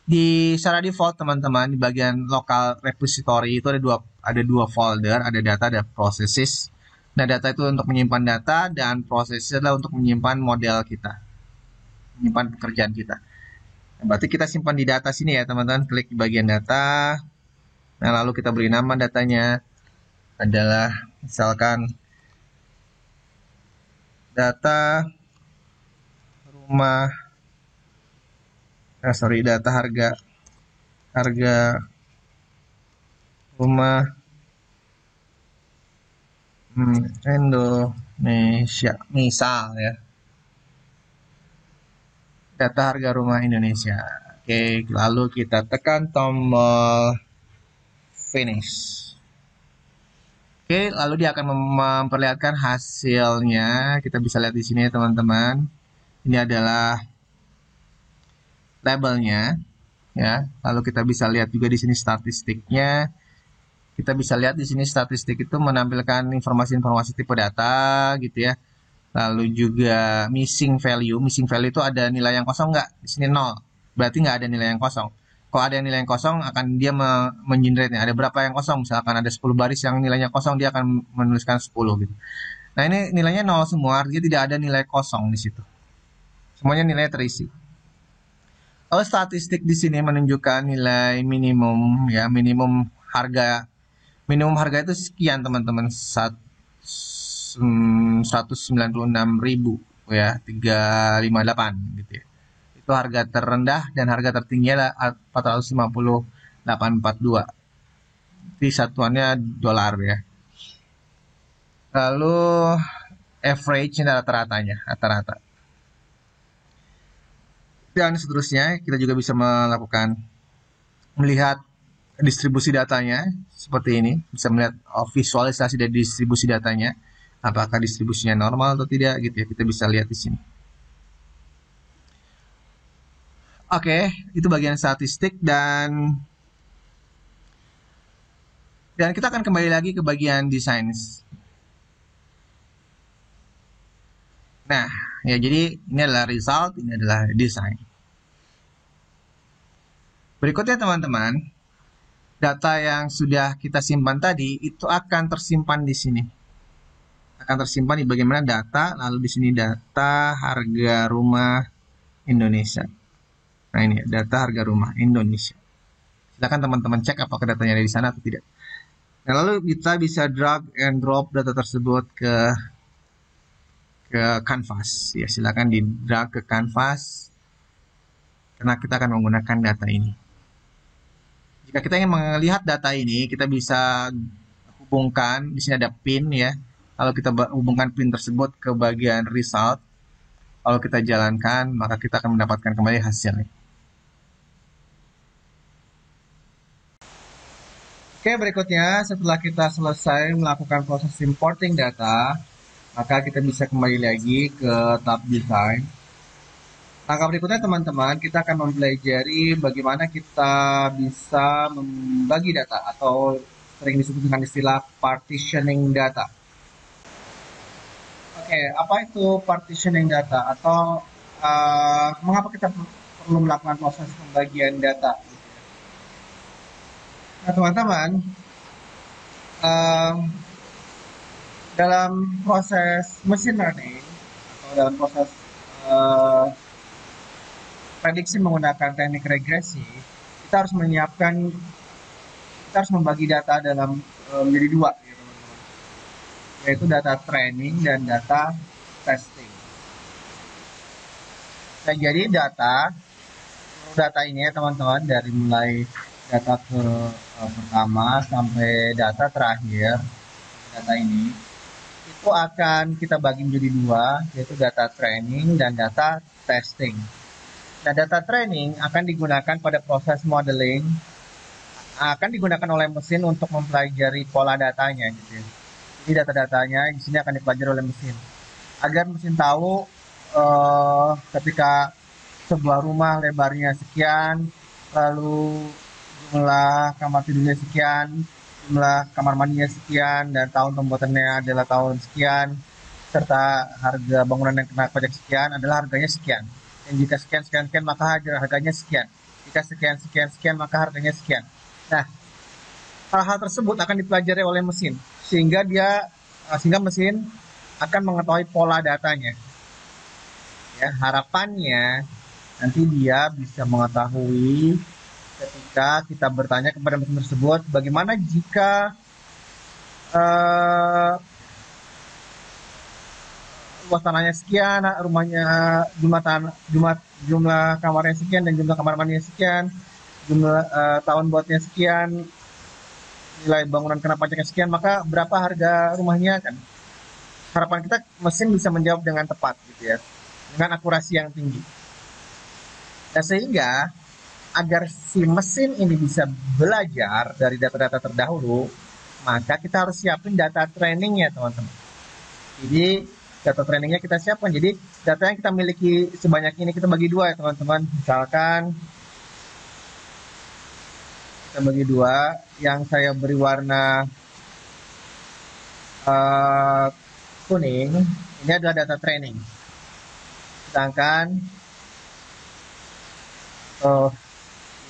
S1: secara default teman-teman di bagian local repository itu ada dua folder, ada data, ada processes. Nah, data itu untuk menyimpan data dan proses adalah untuk menyimpan model kita, menyimpan pekerjaan kita. Nah, berarti kita simpan di data sini ya teman-teman, klik di bagian data. Nah, lalu kita beri nama datanya adalah misalkan data rumah, data harga rumah Indonesia, misal ya, data harga rumah Indonesia. Oke, lalu kita tekan tombol finish. Oke, lalu dia akan memperlihatkan hasilnya. Kita bisa lihat di sini ya teman-teman. Ini adalah labelnya, ya. Lalu kita bisa lihat juga di sini statistiknya. Kita bisa lihat di sini statistik itu menampilkan informasi-informasi tipe data, gitu ya. Lalu juga missing value. Missing value itu ada nilai yang kosong nggak? Di sini 0. Berarti nggak ada nilai yang kosong. Kalau ada nilai yang kosong, akan dia mengenerate-nya. Ada berapa yang kosong? Misalkan ada 10 baris yang nilainya kosong, dia akan menuliskan 10 gitu. Nah, ini nilainya 0 semua, artinya tidak ada nilai kosong di situ. Semuanya nilai terisi. Lalu statistik di sini menunjukkan nilai minimum, ya, minimum harga. Minimum harga itu sekian teman-teman, 196.000 ya, 358 gitu ya. Itu harga terendah dan harga tertinggi adalah 450.842. Di satuannya dolar ya. Lalu average ini rata-ratanya. Dan seterusnya kita juga bisa melihat distribusi datanya seperti ini, bisa melihat visualisasi dari distribusi datanya, apakah distribusinya normal atau tidak gitu ya, kita bisa lihat di sini. Oke, itu bagian statistik dan kita akan kembali lagi ke bagian desain. Nah, ya jadi ini adalah result, ini adalah desain. Berikutnya teman-teman, data yang sudah kita simpan tadi itu akan tersimpan di sini. Akan tersimpan di bagian mana data, lalu di sini data harga rumah Indonesia. Nah, ini data harga rumah Indonesia. Silakan teman-teman cek apakah datanya ada di sana atau tidak. Nah, lalu kita bisa drag and drop data tersebut ke canvas. Ya, silakan di drag ke canvas karena kita akan menggunakan data ini. Jika kita ingin melihat data ini, kita bisa hubungkan, di sini ada pin ya. Lalu kita hubungkan pin tersebut ke bagian result. Lalu kita jalankan, maka kita akan mendapatkan kembali hasilnya. Oke, berikutnya setelah kita selesai melakukan proses importing data, maka kita bisa kembali lagi ke tab design. Langkah berikutnya teman-teman, kita akan mempelajari bagaimana kita bisa membagi data atau sering disebut dengan istilah partitioning data. Oke, apa itu partitioning data atau mengapa kita perlu melakukan proses pembagian data? Nah, teman-teman, dalam proses machine learning atau dalam proses prediksi menggunakan teknik regresi, kita harus membagi data dalam menjadi dua, ya, teman-teman, yaitu data training dan data testing. Nah, jadi data ini ya teman-teman, dari mulai data pertama sampai data terakhir, data ini itu akan kita bagi menjadi dua, yaitu data training dan data testing. Nah, data training akan digunakan pada proses modeling, akan digunakan oleh mesin untuk mempelajari pola datanya, gitu ya. Jadi data-datanya di sini akan dipelajari oleh mesin, agar mesin tahu ketika sebuah rumah lebarnya sekian, lalu jumlah kamar tidurnya sekian, jumlah kamar mandinya sekian, dan tahun pembuatannya adalah tahun sekian, serta harga bangunan yang kena pajak sekian adalah harganya sekian. Dan jika sekian, maka harganya sekian. Jika sekian, maka harganya sekian. Nah, Hal-hal tersebut akan dipelajari oleh mesin sehingga mesin akan mengetahui pola datanya. Ya, harapannya nanti dia bisa mengetahui ketika kita bertanya kepada mesin tersebut, bagaimana jika eh, luas tanahnya sekian, rumahnya jumlah kamarnya sekian dan jumlah kamar mandinya sekian, jumlah tahun buatnya sekian, nilai bangunan kena pajaknya sekian, maka berapa harga rumahnya kan? Harapan kita mesin bisa menjawab dengan tepat gitu ya, dengan akurasi yang tinggi. Nah, sehingga agar si mesin ini bisa belajar dari data-data terdahulu, maka kita harus siapin data trainingnya teman-teman. Jadi data trainingnya kita siapkan. Jadi data yang kita miliki sebanyak ini kita bagi dua ya teman-teman. Misalkan kita bagi dua, yang saya beri warna kuning, ini adalah data training. Sedangkan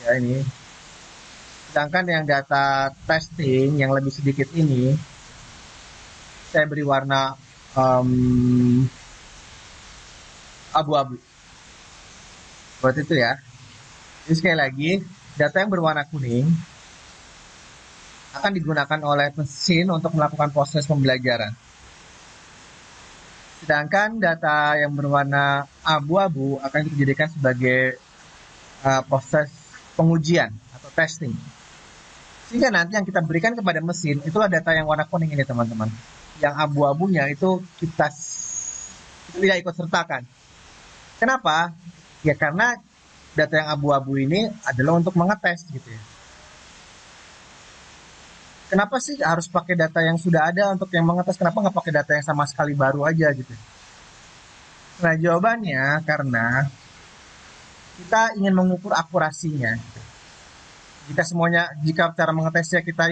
S1: ya ini, sedangkan yang data testing yang lebih sedikit ini, saya beri warna abu-abu. Buat itu ya. Jadi sekali lagi, data yang berwarna kuning akan digunakan oleh mesin untuk melakukan proses pembelajaran. Sedangkan data yang berwarna abu-abu akan dijadikan sebagai proses pengujian atau testing. Sehingga nanti yang kita berikan kepada mesin itulah data yang warna kuning ini teman-teman. Yang abu-abunya itu kita tidak ikut sertakan. Kenapa? Ya karena data yang abu-abu ini adalah untuk mengetes gitu ya. Kenapa sih harus pakai data yang sudah ada untuk yang mengetes? Kenapa nggak pakai data yang sama sekali baru aja gitu? Nah jawabannya karena kita ingin mengukur akurasinya. Jika cara mengetesnya kita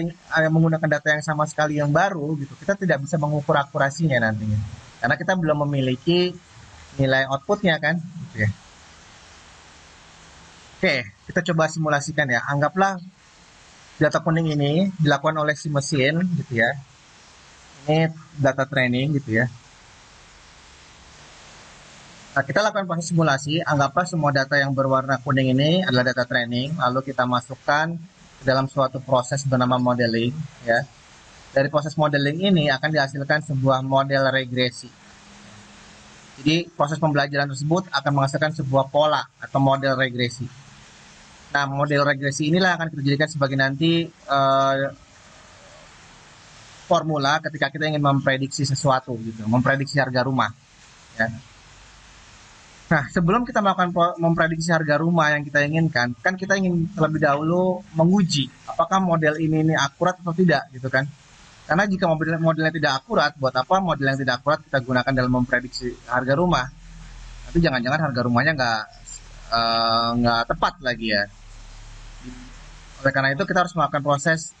S1: menggunakan data yang sama sekali yang baru gitu, kita tidak bisa mengukur akurasinya nantinya. Karena kita belum memiliki nilai outputnya kan, gitu ya. Oke, kita coba simulasikan ya. Anggaplah data kuning ini dilakukan oleh si mesin gitu ya. Ini data training gitu ya. Nah, kita lakukan proses simulasi. Anggaplah semua data yang berwarna kuning ini adalah data training, lalu kita masukkan ke dalam suatu proses bernama modeling ya. Dari proses modeling ini akan dihasilkan sebuah model regresi. Jadi proses pembelajaran tersebut akan menghasilkan sebuah pola atau model regresi. Nah, model regresi inilah akan kita jadikan sebagai nanti formula ketika kita ingin memprediksi sesuatu gitu, memprediksi harga rumah. Ya. Nah, sebelum kita melakukan memprediksi harga rumah yang kita inginkan, kan kita ingin terlebih dahulu menguji apakah model ini akurat atau tidak gitu kan. Karena jika modelnya tidak akurat, buat apa model yang tidak akurat kita gunakan dalam memprediksi harga rumah? Tapi jangan-jangan harga rumahnya nggak tepat lagi ya. Oleh karena itu kita harus melakukan proses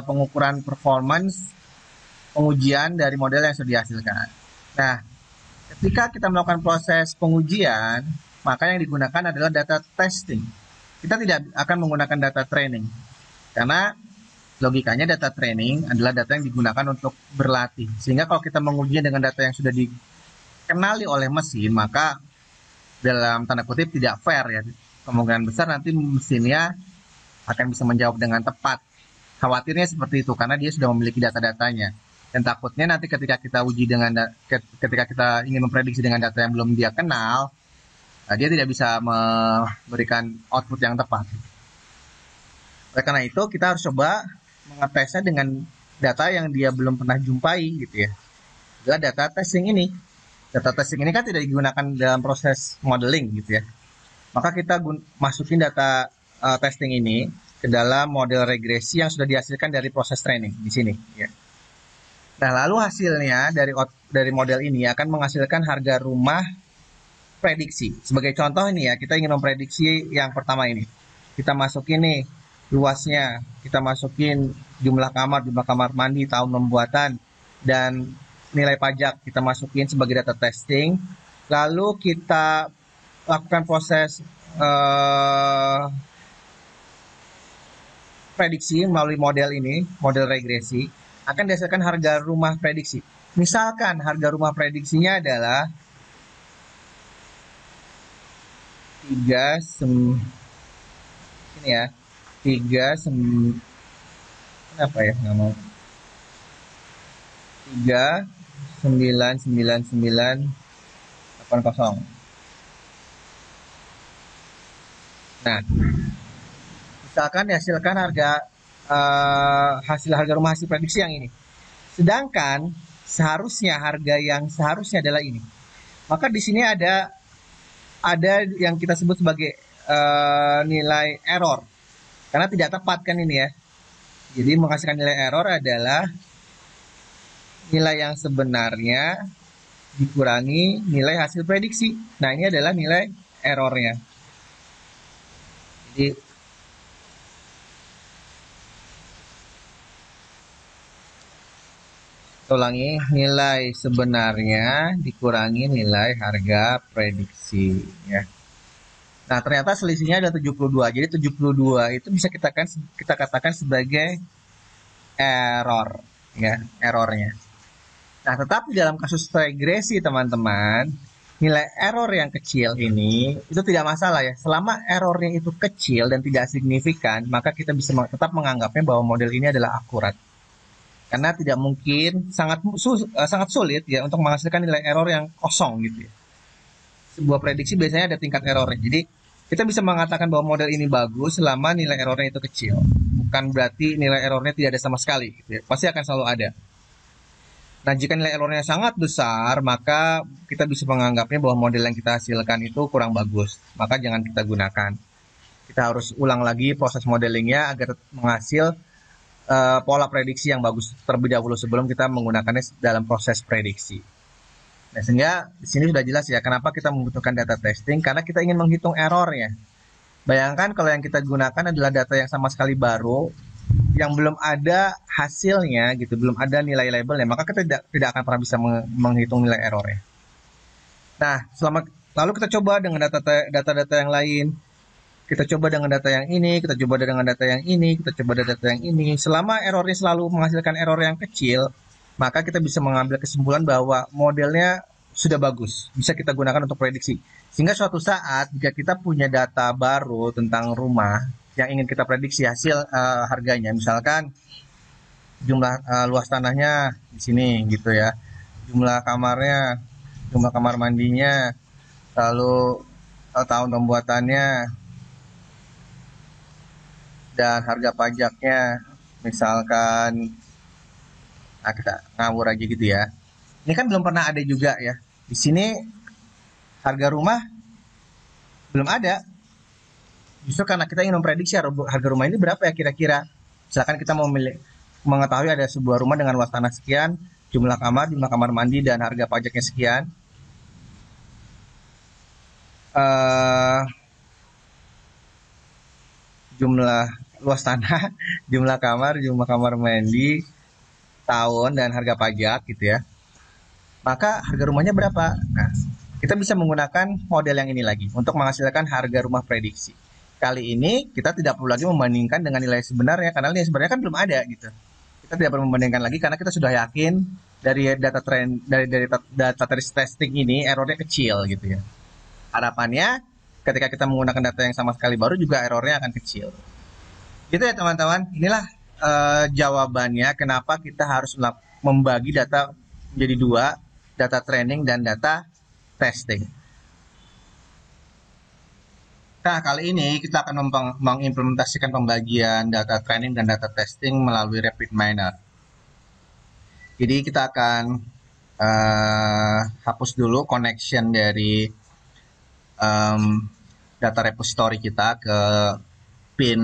S1: pengukuran performance, pengujian dari model yang sudah dihasilkan. Nah, ketika kita melakukan proses pengujian, maka yang digunakan adalah data testing. Kita tidak akan menggunakan data training. Karena logikanya data training adalah data yang digunakan untuk berlatih. Sehingga kalau kita menguji dengan data yang sudah dikenali oleh mesin, maka dalam tanda kutip tidak fair ya. Kemungkinan besar nanti mesinnya akan bisa menjawab dengan tepat. Khawatirnya seperti itu karena dia sudah memiliki data-datanya. Dan takutnya nanti ketika kita uji ketika kita ingin memprediksi dengan data yang belum dia kenal, dia tidak bisa memberikan output yang tepat. Oleh karena itu kita harus coba mengetesnya dengan data yang dia belum pernah jumpai gitu ya. Adalah data testing ini. Data testing ini kan tidak digunakan dalam proses modeling gitu ya. Maka kita masukin data testing ini ke dalam model regresi yang sudah dihasilkan dari proses training di sini ya. Nah, lalu hasilnya dari model ini akan menghasilkan harga rumah prediksi. Sebagai contoh ini ya, kita ingin memprediksi yang pertama ini. Kita masukin nih luasnya, kita masukin jumlah kamar mandi, tahun pembuatan, dan nilai pajak kita masukin sebagai data testing. Lalu kita lakukan proses prediksi melalui model ini, model regresi, akan dihasilkan harga rumah prediksi. Misalkan harga rumah prediksinya adalah 3 ini ya, 3 kenapa ya nggak mau 3999880. Nah, misalkan dihasilkan hasil harga rumah hasil prediksi yang ini. Sedangkan harga yang seharusnya adalah ini. Maka di sini ada yang kita sebut sebagai nilai error. Karena tidak tepat kan ini ya. Jadi menghasilkan nilai error adalah nilai yang sebenarnya dikurangi nilai hasil prediksi. Nah, ini adalah nilai errornya. Jadi ulangi, nilai sebenarnya dikurangi nilai harga prediksi ya. Nah, ternyata selisihnya ada 72. Jadi 72 itu bisa kita katakan sebagai error ya, errornya. Nah, tetapi dalam kasus regresi teman-teman, nilai error yang kecil ini itu tidak masalah ya. Selama errornya itu kecil dan tidak signifikan, maka kita bisa tetap menganggapnya bahwa model ini adalah akurat. Karena tidak mungkin, sangat sulit ya untuk menghasilkan nilai error yang kosong gitu ya. Sebuah prediksi biasanya ada tingkat errornya. Jadi kita bisa mengatakan bahwa model ini bagus selama nilai errornya itu kecil. Bukan berarti nilai errornya tidak ada sama sekali gitu ya. Pasti akan selalu ada. Nah, jika nilai errornya sangat besar, maka kita bisa menganggapnya bahwa model yang kita hasilkan itu kurang bagus. Maka jangan kita gunakan. Kita harus ulang lagi proses modelingnya agar menghasil pola prediksi yang bagus terlebih dahulu sebelum kita menggunakannya dalam proses prediksi. Nah, sehingga di sini sudah jelas ya kenapa kita membutuhkan data testing, karena kita ingin menghitung errornya. Bayangkan kalau yang kita gunakan adalah data yang sama sekali baru, yang belum ada hasilnya gitu, belum ada nilai labelnya, maka kita tidak akan pernah bisa menghitung nilai errornya. Nah, lalu kita coba dengan data-data yang lain. Kita coba dengan data yang ini, kita coba dengan data yang ini, kita coba data yang ini. Selama errornya selalu menghasilkan error yang kecil, maka kita bisa mengambil kesimpulan bahwa modelnya sudah bagus, bisa kita gunakan untuk prediksi. Sehingga suatu saat jika kita punya data baru tentang rumah yang ingin kita prediksi hasil harganya, misalkan jumlah luas tanahnya di sini gitu ya, jumlah kamarnya, jumlah kamar mandinya, lalu tahun pembuatannya, dan harga pajaknya, misalkan, nah kita ngawur aja gitu ya. Ini kan belum pernah ada juga ya. Di sini harga rumah belum ada. Justru karena kita ingin memprediksi harga rumah ini berapa ya kira-kira. Misalkan kita mau mengetahui ada sebuah rumah dengan luas tanah sekian, jumlah kamar mandi, dan harga pajaknya sekian. Jumlah luas tanah, jumlah kamar mandi, tahun, dan harga pajak gitu ya. Maka harga rumahnya berapa? Nah, kita bisa menggunakan model yang ini lagi untuk menghasilkan harga rumah prediksi. Kali ini kita tidak perlu lagi membandingkan dengan nilai sebenarnya, karena nilai sebenarnya kan belum ada gitu. Kita tidak perlu membandingkan lagi karena kita sudah yakin dari data testing ini errornya kecil gitu ya. Harapannya ketika kita menggunakan data yang sama sekali baru juga errornya akan kecil. Gitu ya teman-teman. Inilah jawabannya kenapa kita harus membagi data menjadi dua, data training dan data testing. Nah, kali ini kita akan mengimplementasikan pembagian data training dan data testing melalui RapidMiner. Jadi kita akan hapus dulu connection dari data repository kita ke pin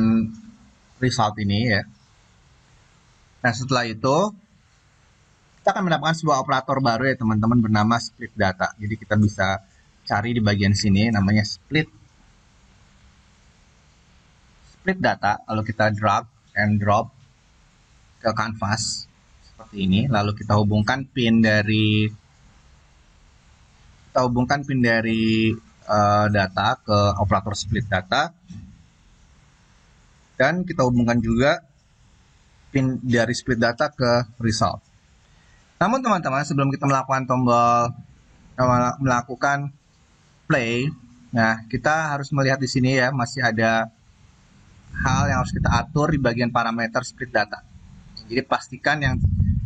S1: result ini ya. Nah, setelah itu kita akan mendapatkan sebuah operator baru ya teman-teman bernama split data. Jadi kita bisa cari di bagian sini namanya split data. Lalu kita drag and drop ke canvas seperti ini. Lalu kita hubungkan pin dari data ke operator split data. Dan kita hubungkan juga pin dari split data ke result. Namun teman-teman, sebelum kita melakukan play, nah kita harus melihat di sini ya, masih ada hal yang harus kita atur di bagian parameter split data. Jadi pastikan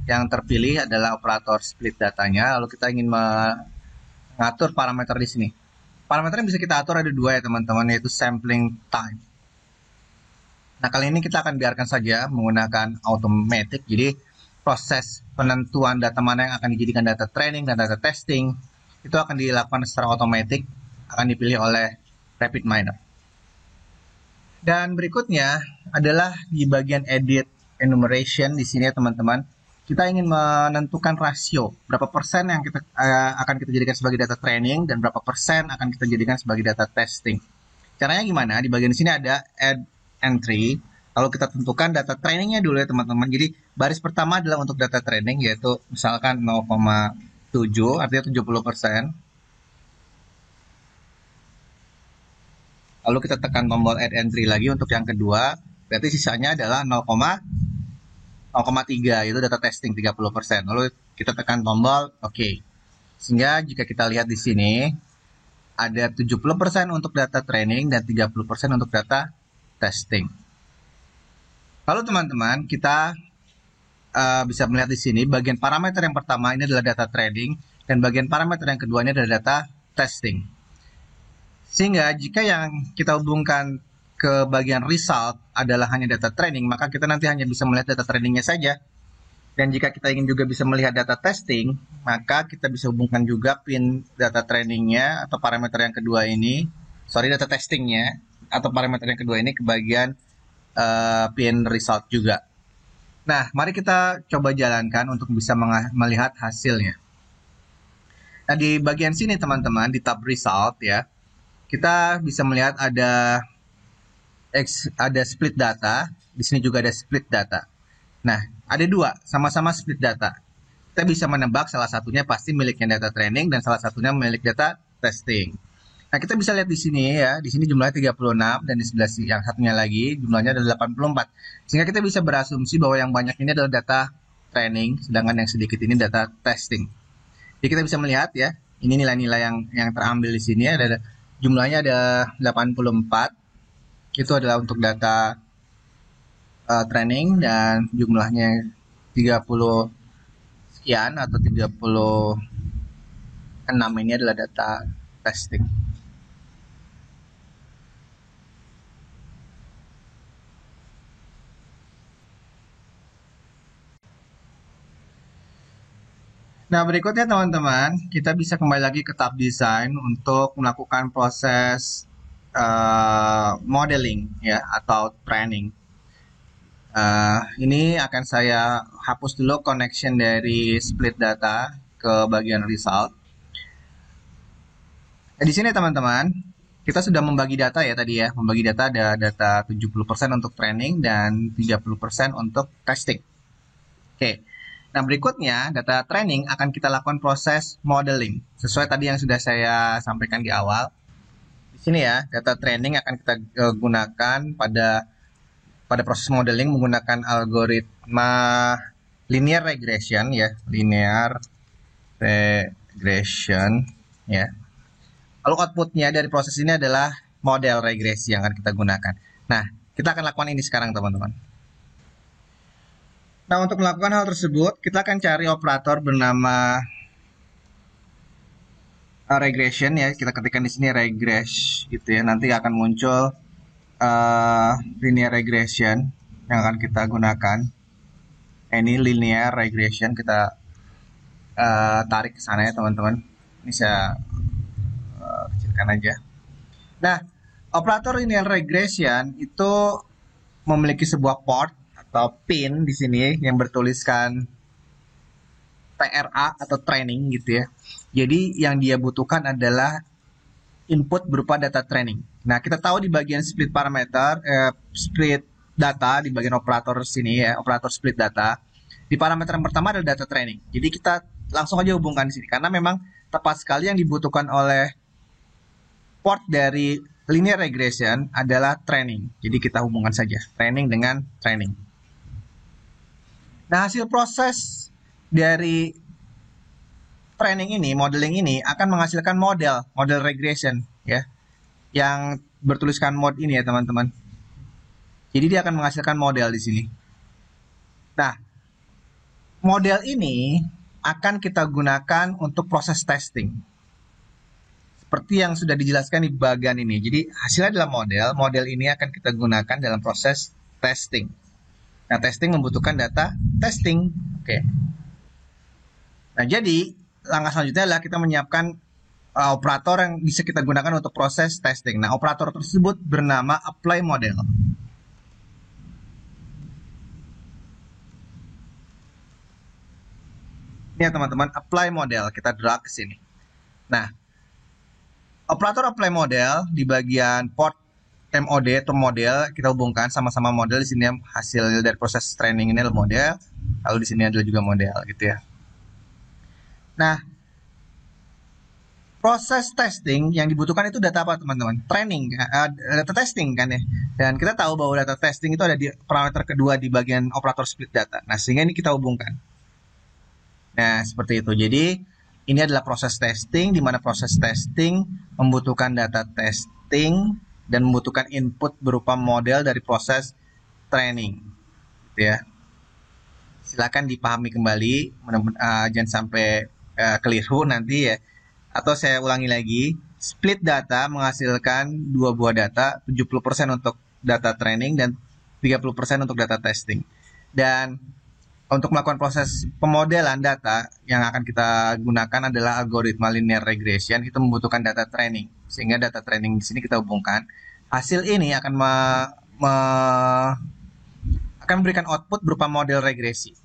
S1: yang terpilih adalah operator split datanya, lalu kita ingin mengatur parameter di sini. Parameter yang bisa kita atur ada dua ya teman-teman, yaitu sampling time. Nah, kali ini kita akan biarkan saja menggunakan automatic. Jadi, proses penentuan data mana yang akan dijadikan data training dan data testing itu akan dilakukan secara otomatis, akan dipilih oleh RapidMiner. Dan berikutnya adalah di bagian edit enumeration di sini ya teman-teman. Kita ingin menentukan rasio, berapa persen yang akan kita jadikan sebagai data training dan berapa persen akan kita jadikan sebagai data testing. Caranya gimana? Di bagian sini ada add entry, lalu kita tentukan data trainingnya dulu ya teman-teman. Jadi baris pertama adalah untuk data training, yaitu misalkan 0,7, artinya 70%. Lalu kita tekan tombol add entry lagi untuk yang kedua, berarti sisanya adalah 0,3, yaitu data testing 30%. Lalu kita tekan tombol OK. Sehingga jika kita lihat di sini, ada 70% untuk data training dan 30% untuk data testing. Lalu teman-teman, kita bisa melihat di sini bagian parameter yang pertama ini adalah data training dan bagian parameter yang kedua ini adalah data testing. Sehingga jika yang kita hubungkan ke bagian result adalah hanya data training, maka kita nanti hanya bisa melihat data trainingnya saja. Dan jika kita ingin juga bisa melihat data testing, maka kita bisa hubungkan juga pin data trainingnya atau parameter yang kedua ini, data testingnya atau parameter yang kedua ini ke bagian pin result juga. Nah, mari kita coba jalankan untuk bisa melihat hasilnya. Nah, di bagian sini teman-teman, di tab result ya, kita bisa melihat ada split data, di sini juga ada split data. Nah, ada dua, sama-sama split data. Kita bisa menebak salah satunya pasti miliknya data training dan salah satunya milik data testing. Nah, kita bisa lihat di sini ya, di sini jumlahnya 36 dan di sebelah yang satunya lagi jumlahnya adalah 84. Sehingga kita bisa berasumsi bahwa yang banyak ini adalah data training, sedangkan yang sedikit ini data testing. Jadi kita bisa melihat ya, ini nilai-nilai yang terambil di sini ada jumlahnya ada 84. Itu adalah untuk data training dan jumlahnya 30 sekian atau 36 ini adalah data testing. Nah, berikutnya teman-teman, kita bisa kembali lagi ke tab design untuk melakukan proses modeling ya atau training. Ini akan saya hapus dulu connection dari split data ke bagian result. Nah, di sini teman-teman, kita sudah membagi data ya tadi ya. Membagi data ada data 70% untuk training dan 30% untuk testing. Oke. Nah, berikutnya data training akan kita lakukan proses modeling. Sesuai tadi yang sudah saya sampaikan di awal. Di sini ya, data training akan kita gunakan pada proses modeling menggunakan algoritma linear regression ya, linear regression ya. Lalu outputnya dari proses ini adalah model regresi yang akan kita gunakan. Nah, kita akan lakukan ini sekarang teman-teman. Nah, untuk melakukan hal tersebut, kita akan cari operator bernama regression ya. Kita ketikkan di sini regress gitu ya. Nanti akan muncul linear regression yang akan kita gunakan. Ini linear regression, kita tarik ke sana ya teman-teman. Ini saya kecilkan aja. Nah, operator linear regression itu memiliki sebuah port atau pin di sini yang bertuliskan TRA atau training gitu ya. Jadi yang dia butuhkan adalah input berupa data training. Nah, kita tahu di bagian split parameter, split data di bagian operator sini ya, operator split data. Di parameter yang pertama adalah data training. Jadi kita langsung aja hubungkan di sini karena memang tepat sekali yang dibutuhkan oleh port dari linear regression adalah training. Jadi kita hubungkan saja training dengan training. Nah, hasil proses dari training ini, modeling ini akan menghasilkan model regression ya, yang bertuliskan mod ini ya teman-teman. Jadi dia akan menghasilkan model di sini. Nah, model ini akan kita gunakan untuk proses testing. Seperti yang sudah dijelaskan di bagian ini. Jadi hasilnya adalah model ini akan kita gunakan dalam proses testing. Nah, testing membutuhkan data testing. Oke. Nah, jadi langkah selanjutnya adalah kita menyiapkan operator yang bisa kita gunakan untuk proses testing. Nah, operator tersebut bernama apply model. Ini ya teman-teman, apply model. Kita drag ke sini. Nah, operator apply model di bagian port MOD atau model kita hubungkan sama-sama model. Di sini hasil dari proses training ini adalah model. Lalu di sini adalah juga model gitu ya. Nah, proses testing yang dibutuhkan itu data apa teman-teman? Training, data testing kan ya. Dan kita tahu bahwa data testing itu ada di parameter kedua di bagian operator split data. Nah, sehingga ini kita hubungkan. Nah, seperti itu. Jadi, ini adalah proses testing, di mana proses testing membutuhkan data testing dan membutuhkan input berupa model dari proses training. Gitu ya. Silakan dipahami kembali, jangan sampai keliru nanti ya. Atau saya ulangi lagi, split data menghasilkan dua buah data, 70% untuk data training dan 30% untuk data testing. Dan untuk melakukan proses pemodelan data yang akan kita gunakan adalah algoritma linear regression. Itu membutuhkan data training, sehingga data training di sini kita hubungkan. Hasil ini akan akan memberikan output berupa model regresi.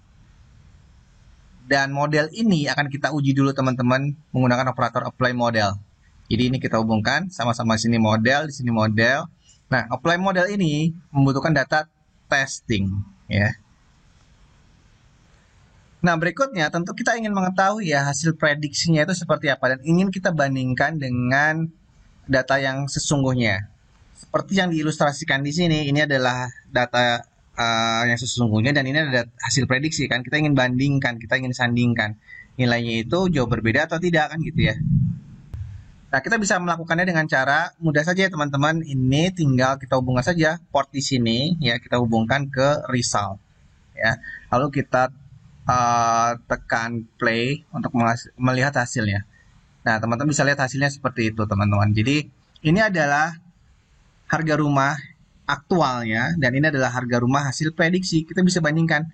S1: Dan model ini akan kita uji dulu teman-teman menggunakan operator apply model. Jadi ini kita hubungkan sama-sama sini model, di sini model. Nah, apply model ini membutuhkan data testing ya. Nah, berikutnya tentu kita ingin mengetahui ya hasil prediksinya itu seperti apa dan ingin kita bandingkan dengan data yang sesungguhnya. Seperti yang diilustrasikan di sini, ini adalah data yang sesungguhnya dan ini ada hasil prediksi kan. Kita ingin bandingkan, kita ingin sandingkan nilainya itu jauh berbeda atau tidak kan gitu ya. Nah, kita bisa melakukannya dengan cara mudah saja ya teman-teman. Ini tinggal kita hubungkan saja port di sini ya, kita hubungkan ke result ya. Lalu kita tekan play untuk melihat hasilnya. Nah, teman-teman bisa lihat hasilnya seperti itu, teman-teman. Jadi, ini adalah harga rumah aktualnya, dan ini adalah harga rumah hasil prediksi. Kita bisa bandingkan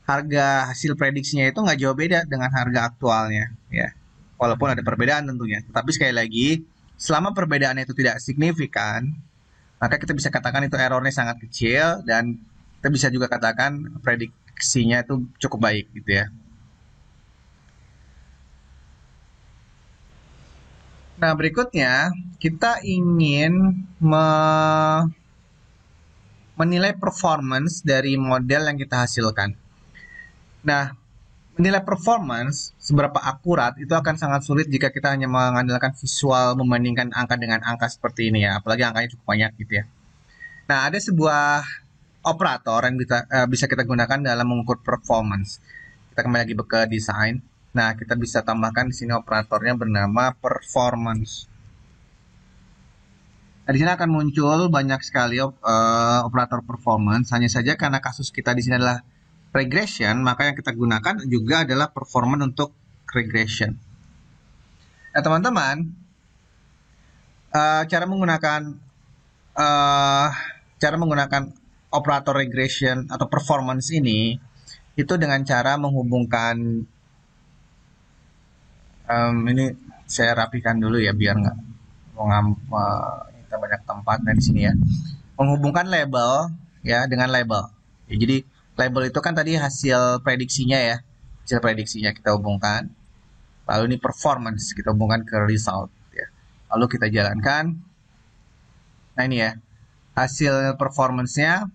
S1: harga hasil prediksinya itu nggak jauh beda dengan harga aktualnya, ya. Walaupun ada perbedaan tentunya. Tapi sekali lagi, selama perbedaannya itu tidak signifikan, maka kita bisa katakan itu errornya sangat kecil, dan kita bisa juga katakan prediksinya itu cukup baik gitu ya. Nah, berikutnya kita ingin menilai performance dari model yang kita hasilkan. Nah, menilai performance seberapa akurat itu akan sangat sulit jika kita hanya mengandalkan visual membandingkan angka dengan angka seperti ini ya, apalagi angkanya cukup banyak gitu ya. Nah, ada sebuah operator yang bisa kita gunakan dalam mengukur performance. Kita kembali lagi ke desain. Nah, kita bisa tambahkan di sini operatornya bernama performance. Nah, di sini akan muncul banyak sekali operator performance. Hanya saja karena kasus kita di sini adalah regression, maka yang kita gunakan juga adalah performance untuk regression. Nah, teman-teman, cara menggunakan operator regression atau performance ini itu dengan cara menghubungkan ini saya rapikan dulu ya biar nggak kita banyak tempat di sini ya. Menghubungkan label ya dengan label. Ya, jadi label itu kan tadi hasil prediksinya ya. Hasil prediksinya kita hubungkan. Lalu ini performance kita hubungkan ke result ya. Lalu kita jalankan. Nah, ini ya. Hasil performance-nya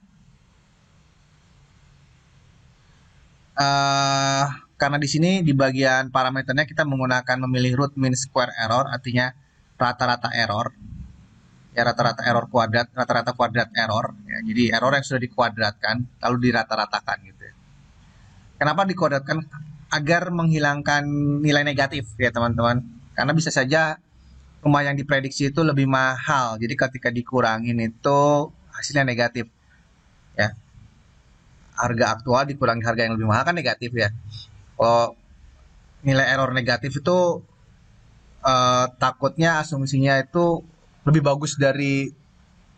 S1: karena di sini di bagian parameternya kita memilih root mean square error, artinya rata-rata error. ya rata-rata error kuadrat, rata-rata kuadrat error. Ya. Jadi error yang sudah dikuadratkan lalu dirata-ratakan gitu. Ya. Kenapa dikuadratkan? Agar menghilangkan nilai negatif ya teman-teman. Karena bisa saja rumah yang diprediksi itu lebih mahal. Jadi ketika dikurangin itu hasilnya negatif. Ya, harga aktual dikurangi harga yang lebih mahal kan negatif ya. Kalau nilai error negatif itu takutnya asumsinya itu lebih bagus dari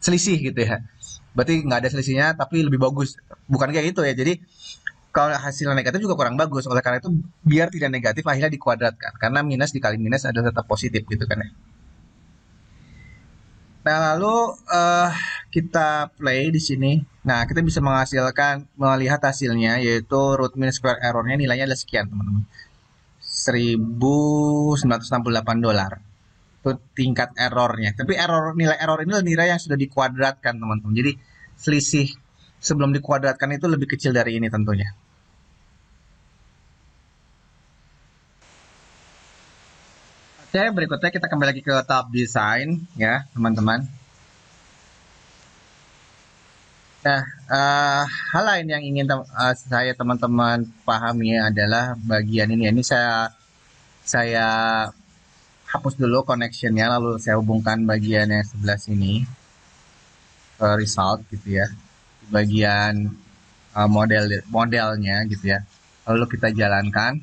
S1: selisih gitu ya. Berarti nggak ada selisihnya tapi lebih bagus. Bukan kayak gitu ya. Jadi kalau hasilnya negatif juga kurang bagus. Oleh karena itu biar tidak negatif akhirnya dikuadratkan. Karena minus dikali minus adalah tetap positif gitu kan ya. Nah, lalu kita play di sini. Nah, kita bisa melihat hasilnya yaitu root mean square errornya nilainya adalah sekian, teman-teman. $1.968. Itu tingkat errornya. Tapi nilai error ini adalah nilai yang sudah dikuadratkan, teman-teman. Jadi selisih sebelum dikuadratkan itu lebih kecil dari ini tentunya. Oke, berikutnya kita kembali lagi ke tahap desain ya, teman-teman. Nah, hal lain yang ingin saya teman-teman pahami adalah bagian ini. Ini saya hapus dulu connectionnya, lalu saya hubungkan bagian yang sebelah sini ke result gitu ya, di bagian modelnya gitu ya. Lalu kita jalankan.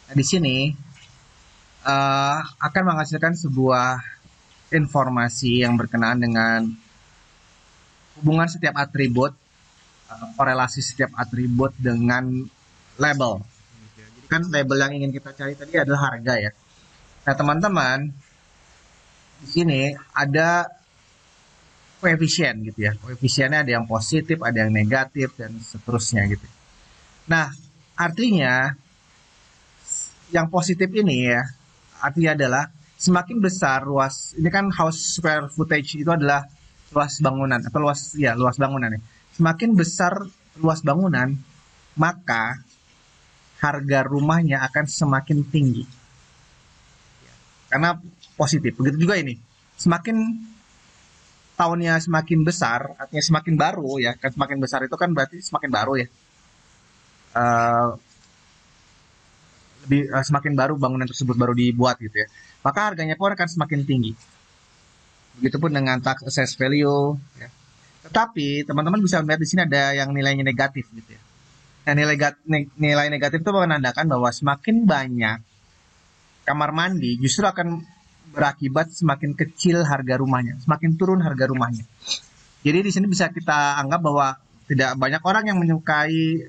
S1: Nah, di sini akan menghasilkan sebuah informasi yang berkenaan dengan hubungan setiap atribut, korelasi setiap atribut dengan label. Jadi kan label yang ingin kita cari tadi adalah harga ya. Nah teman-teman, di sini ada koefisien gitu ya. Koefisiennya ada yang positif, ada yang negatif, dan seterusnya gitu. Nah, artinya yang positif ini ya, artinya adalah semakin besar luas, ini kan house square footage itu adalah luas bangunan atau luas bangunan ya. Semakin besar luas bangunan, maka harga rumahnya akan semakin tinggi. Karena positif. Begitu juga ini. Semakin tahunnya semakin besar, artinya semakin baru ya. Kan semakin besar itu kan berarti semakin baru ya. Semakin baru bangunan tersebut baru dibuat gitu ya. Maka harganya pun akan semakin tinggi. Begitupun dengan tax assessed value ya. Tetapi teman-teman bisa melihat di sini ada yang nilainya negatif gitu ya. Nah, nilai negatif itu menandakan bahwa semakin banyak kamar mandi justru akan berakibat semakin kecil harga rumahnya, semakin turun harga rumahnya. Jadi di sini bisa kita anggap bahwa tidak banyak orang yang menyukai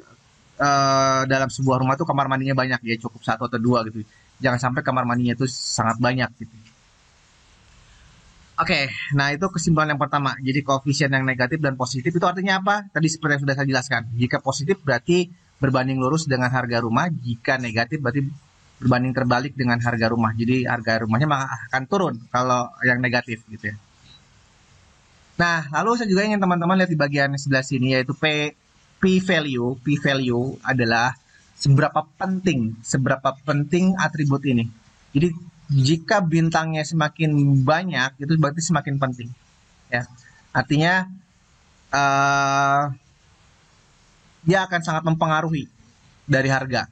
S1: dalam sebuah rumah itu kamar mandinya banyak ya, cukup satu atau dua gitu. Jangan sampai kamar mandinya itu sangat banyak gitu. Oke, nah itu kesimpulan yang pertama. Jadi koefisien yang negatif dan positif itu artinya apa? Tadi seperti yang sudah saya jelaskan. Jika positif berarti berbanding lurus dengan harga rumah, jika negatif berarti berbanding terbalik dengan harga rumah. Jadi harga rumahnya akan turun kalau yang negatif gitu ya. Nah, lalu saya juga ingin teman-teman lihat di bagian sebelah sini yaitu P value. P value adalah seberapa penting atribut ini. Jadi jika bintangnya semakin banyak itu berarti semakin penting. Ya, artinya dia akan sangat mempengaruhi dari harga.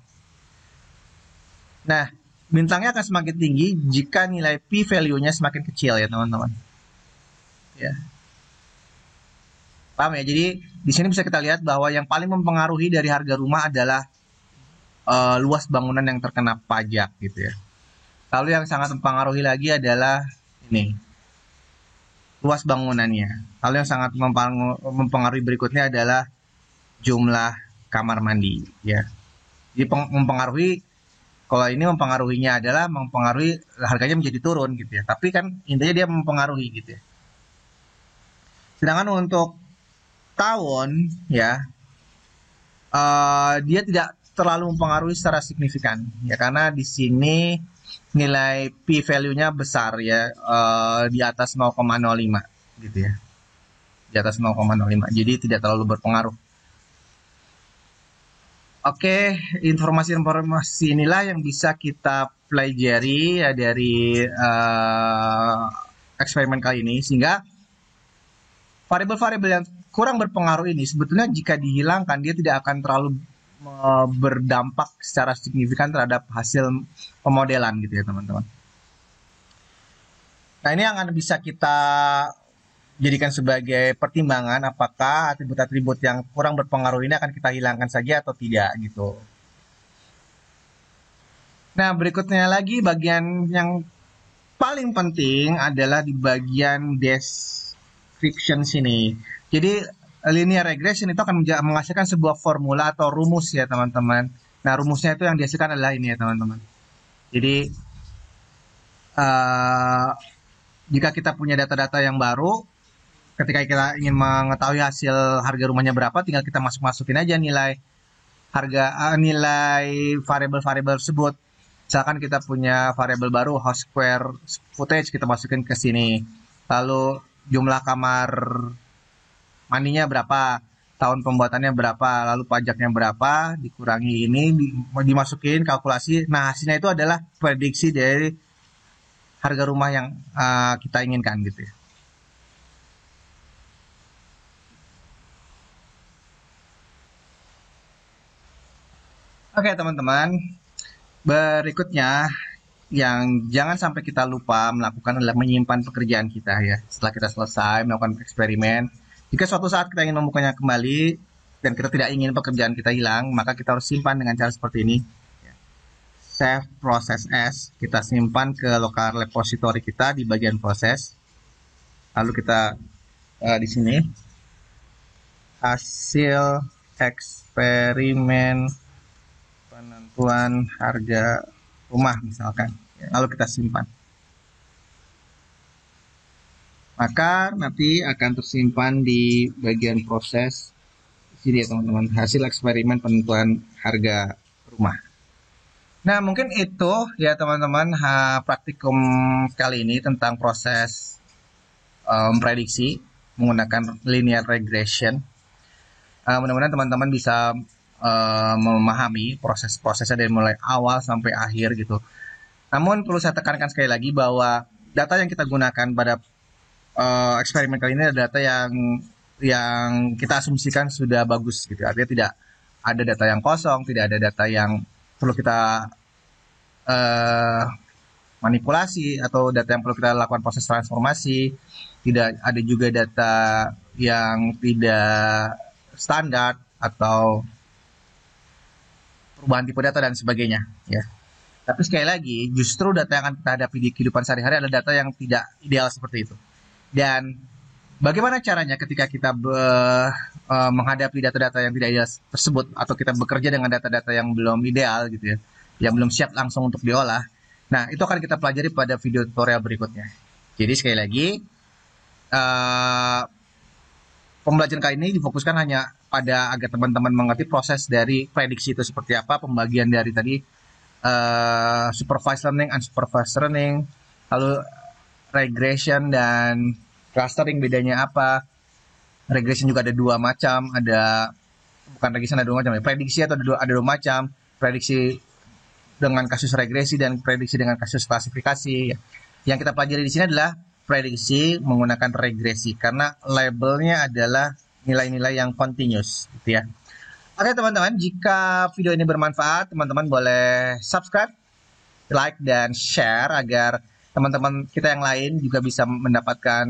S1: Nah, bintangnya akan semakin tinggi jika nilai P value-nya semakin kecil ya teman-teman. Ya. Paham ya? Jadi di sini bisa kita lihat bahwa yang paling mempengaruhi dari harga rumah adalah luas bangunan yang terkena pajak gitu ya. Lalu yang sangat mempengaruhi lagi adalah ini, luas bangunannya. Lalu yang sangat mempengaruhi berikutnya adalah jumlah kamar mandi ya. Jadi mempengaruhi, kalau ini mempengaruhinya adalah mempengaruhi harganya menjadi turun gitu ya. Tapi kan intinya dia mempengaruhi gitu ya. Sedangkan untuk tahun ya, dia tidak terlalu mempengaruhi secara signifikan ya, karena di sini nilai P value-nya besar ya, di atas 0,05 gitu ya, di atas 0,05, jadi tidak terlalu berpengaruh. Oke, informasi-informasi inilah yang bisa kita pelajari ya dari eksperimen kali ini, sehingga variabel-variabel yang kurang berpengaruh ini sebetulnya jika dihilangkan dia tidak akan terlalu berdampak secara signifikan terhadap hasil pemodelan gitu ya teman-teman. Nah ini yang akan bisa kita jadikan sebagai pertimbangan apakah atribut-atribut yang kurang berpengaruh ini akan kita hilangkan saja atau tidak gitu. Nah berikutnya lagi bagian yang paling penting adalah di bagian description sini. Jadi linear regression itu akan menghasilkan sebuah formula atau rumus ya teman-teman. Nah rumusnya itu yang dihasilkan adalah ini ya teman-teman. Jadi jika kita punya data-data yang baru, ketika kita ingin mengetahui hasil harga rumahnya berapa, tinggal kita masukin aja nilai harga nilai variabel-variabel tersebut. Misalkan kita punya variabel baru house square footage, kita masukin ke sini. Lalu jumlah kamar mandinya berapa, tahun pembuatannya berapa, lalu pajaknya berapa, dikurangi ini, dimasukin kalkulasi. Nah hasilnya itu adalah prediksi dari harga rumah yang kita inginkan gitu ya. Oke teman-teman, berikutnya yang jangan sampai kita lupa melakukan adalah menyimpan pekerjaan kita ya. Setelah kita selesai melakukan eksperimen, jika suatu saat kita ingin membukanya kembali dan kita tidak ingin pekerjaan kita hilang, maka kita harus simpan dengan cara seperti ini. Save process as, kita simpan ke local repository kita di bagian proses. Lalu kita di sini hasil eksperimen penentuan harga rumah misalkan, lalu kita simpan, maka nanti akan tersimpan di bagian proses sini ya teman-teman, hasil eksperimen penentuan harga rumah. Nah mungkin itu ya teman-teman praktikum kali ini tentang proses prediksi menggunakan linear regression. Mudah-mudahan teman-teman bisa memahami proses-prosesnya dari mulai awal sampai akhir gitu. Namun perlu saya tekankan sekali lagi bahwa data yang kita gunakan pada eksperimen kali ini adalah data yang kita asumsikan sudah bagus gitu. Artinya tidak ada data yang kosong, tidak ada data yang perlu kita manipulasi atau data yang perlu kita lakukan proses transformasi. Tidak ada juga data yang tidak standar atau perubahan tipe data dan sebagainya ya. Tapi sekali lagi justru data yang akan kita hadapi di kehidupan sehari-hari adalah data yang tidak ideal seperti itu. Dan bagaimana caranya ketika kita menghadapi data-data yang tidak ideal tersebut atau kita bekerja dengan data-data yang belum ideal gitu ya, yang belum siap langsung untuk diolah. Nah, itu akan kita pelajari pada video tutorial berikutnya. Jadi sekali lagi pembelajaran kali ini difokuskan hanya pada agar teman-teman mengerti proses dari prediksi itu seperti apa, pembagian dari tadi supervised learning, unsupervised learning, lalu regression dan clustering bedanya apa. Regression juga ada dua macam, bukan regression ada dua macam ya, prediksi atau ada dua macam, prediksi dengan kasus regresi dan prediksi dengan kasus klasifikasi. Yang kita pelajari di sini adalah prediksi menggunakan regresi karena labelnya adalah nilai-nilai yang continuous gitu ya. Oke teman-teman, jika video ini bermanfaat, teman-teman boleh subscribe, like, dan share agar teman-teman kita yang lain juga bisa mendapatkan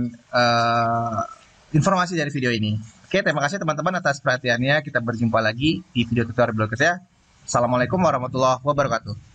S1: informasi dari video ini. Oke, terima kasih teman-teman atas perhatiannya. Kita berjumpa lagi di video tutorial berikutnya. Assalamualaikum warahmatullahi wabarakatuh.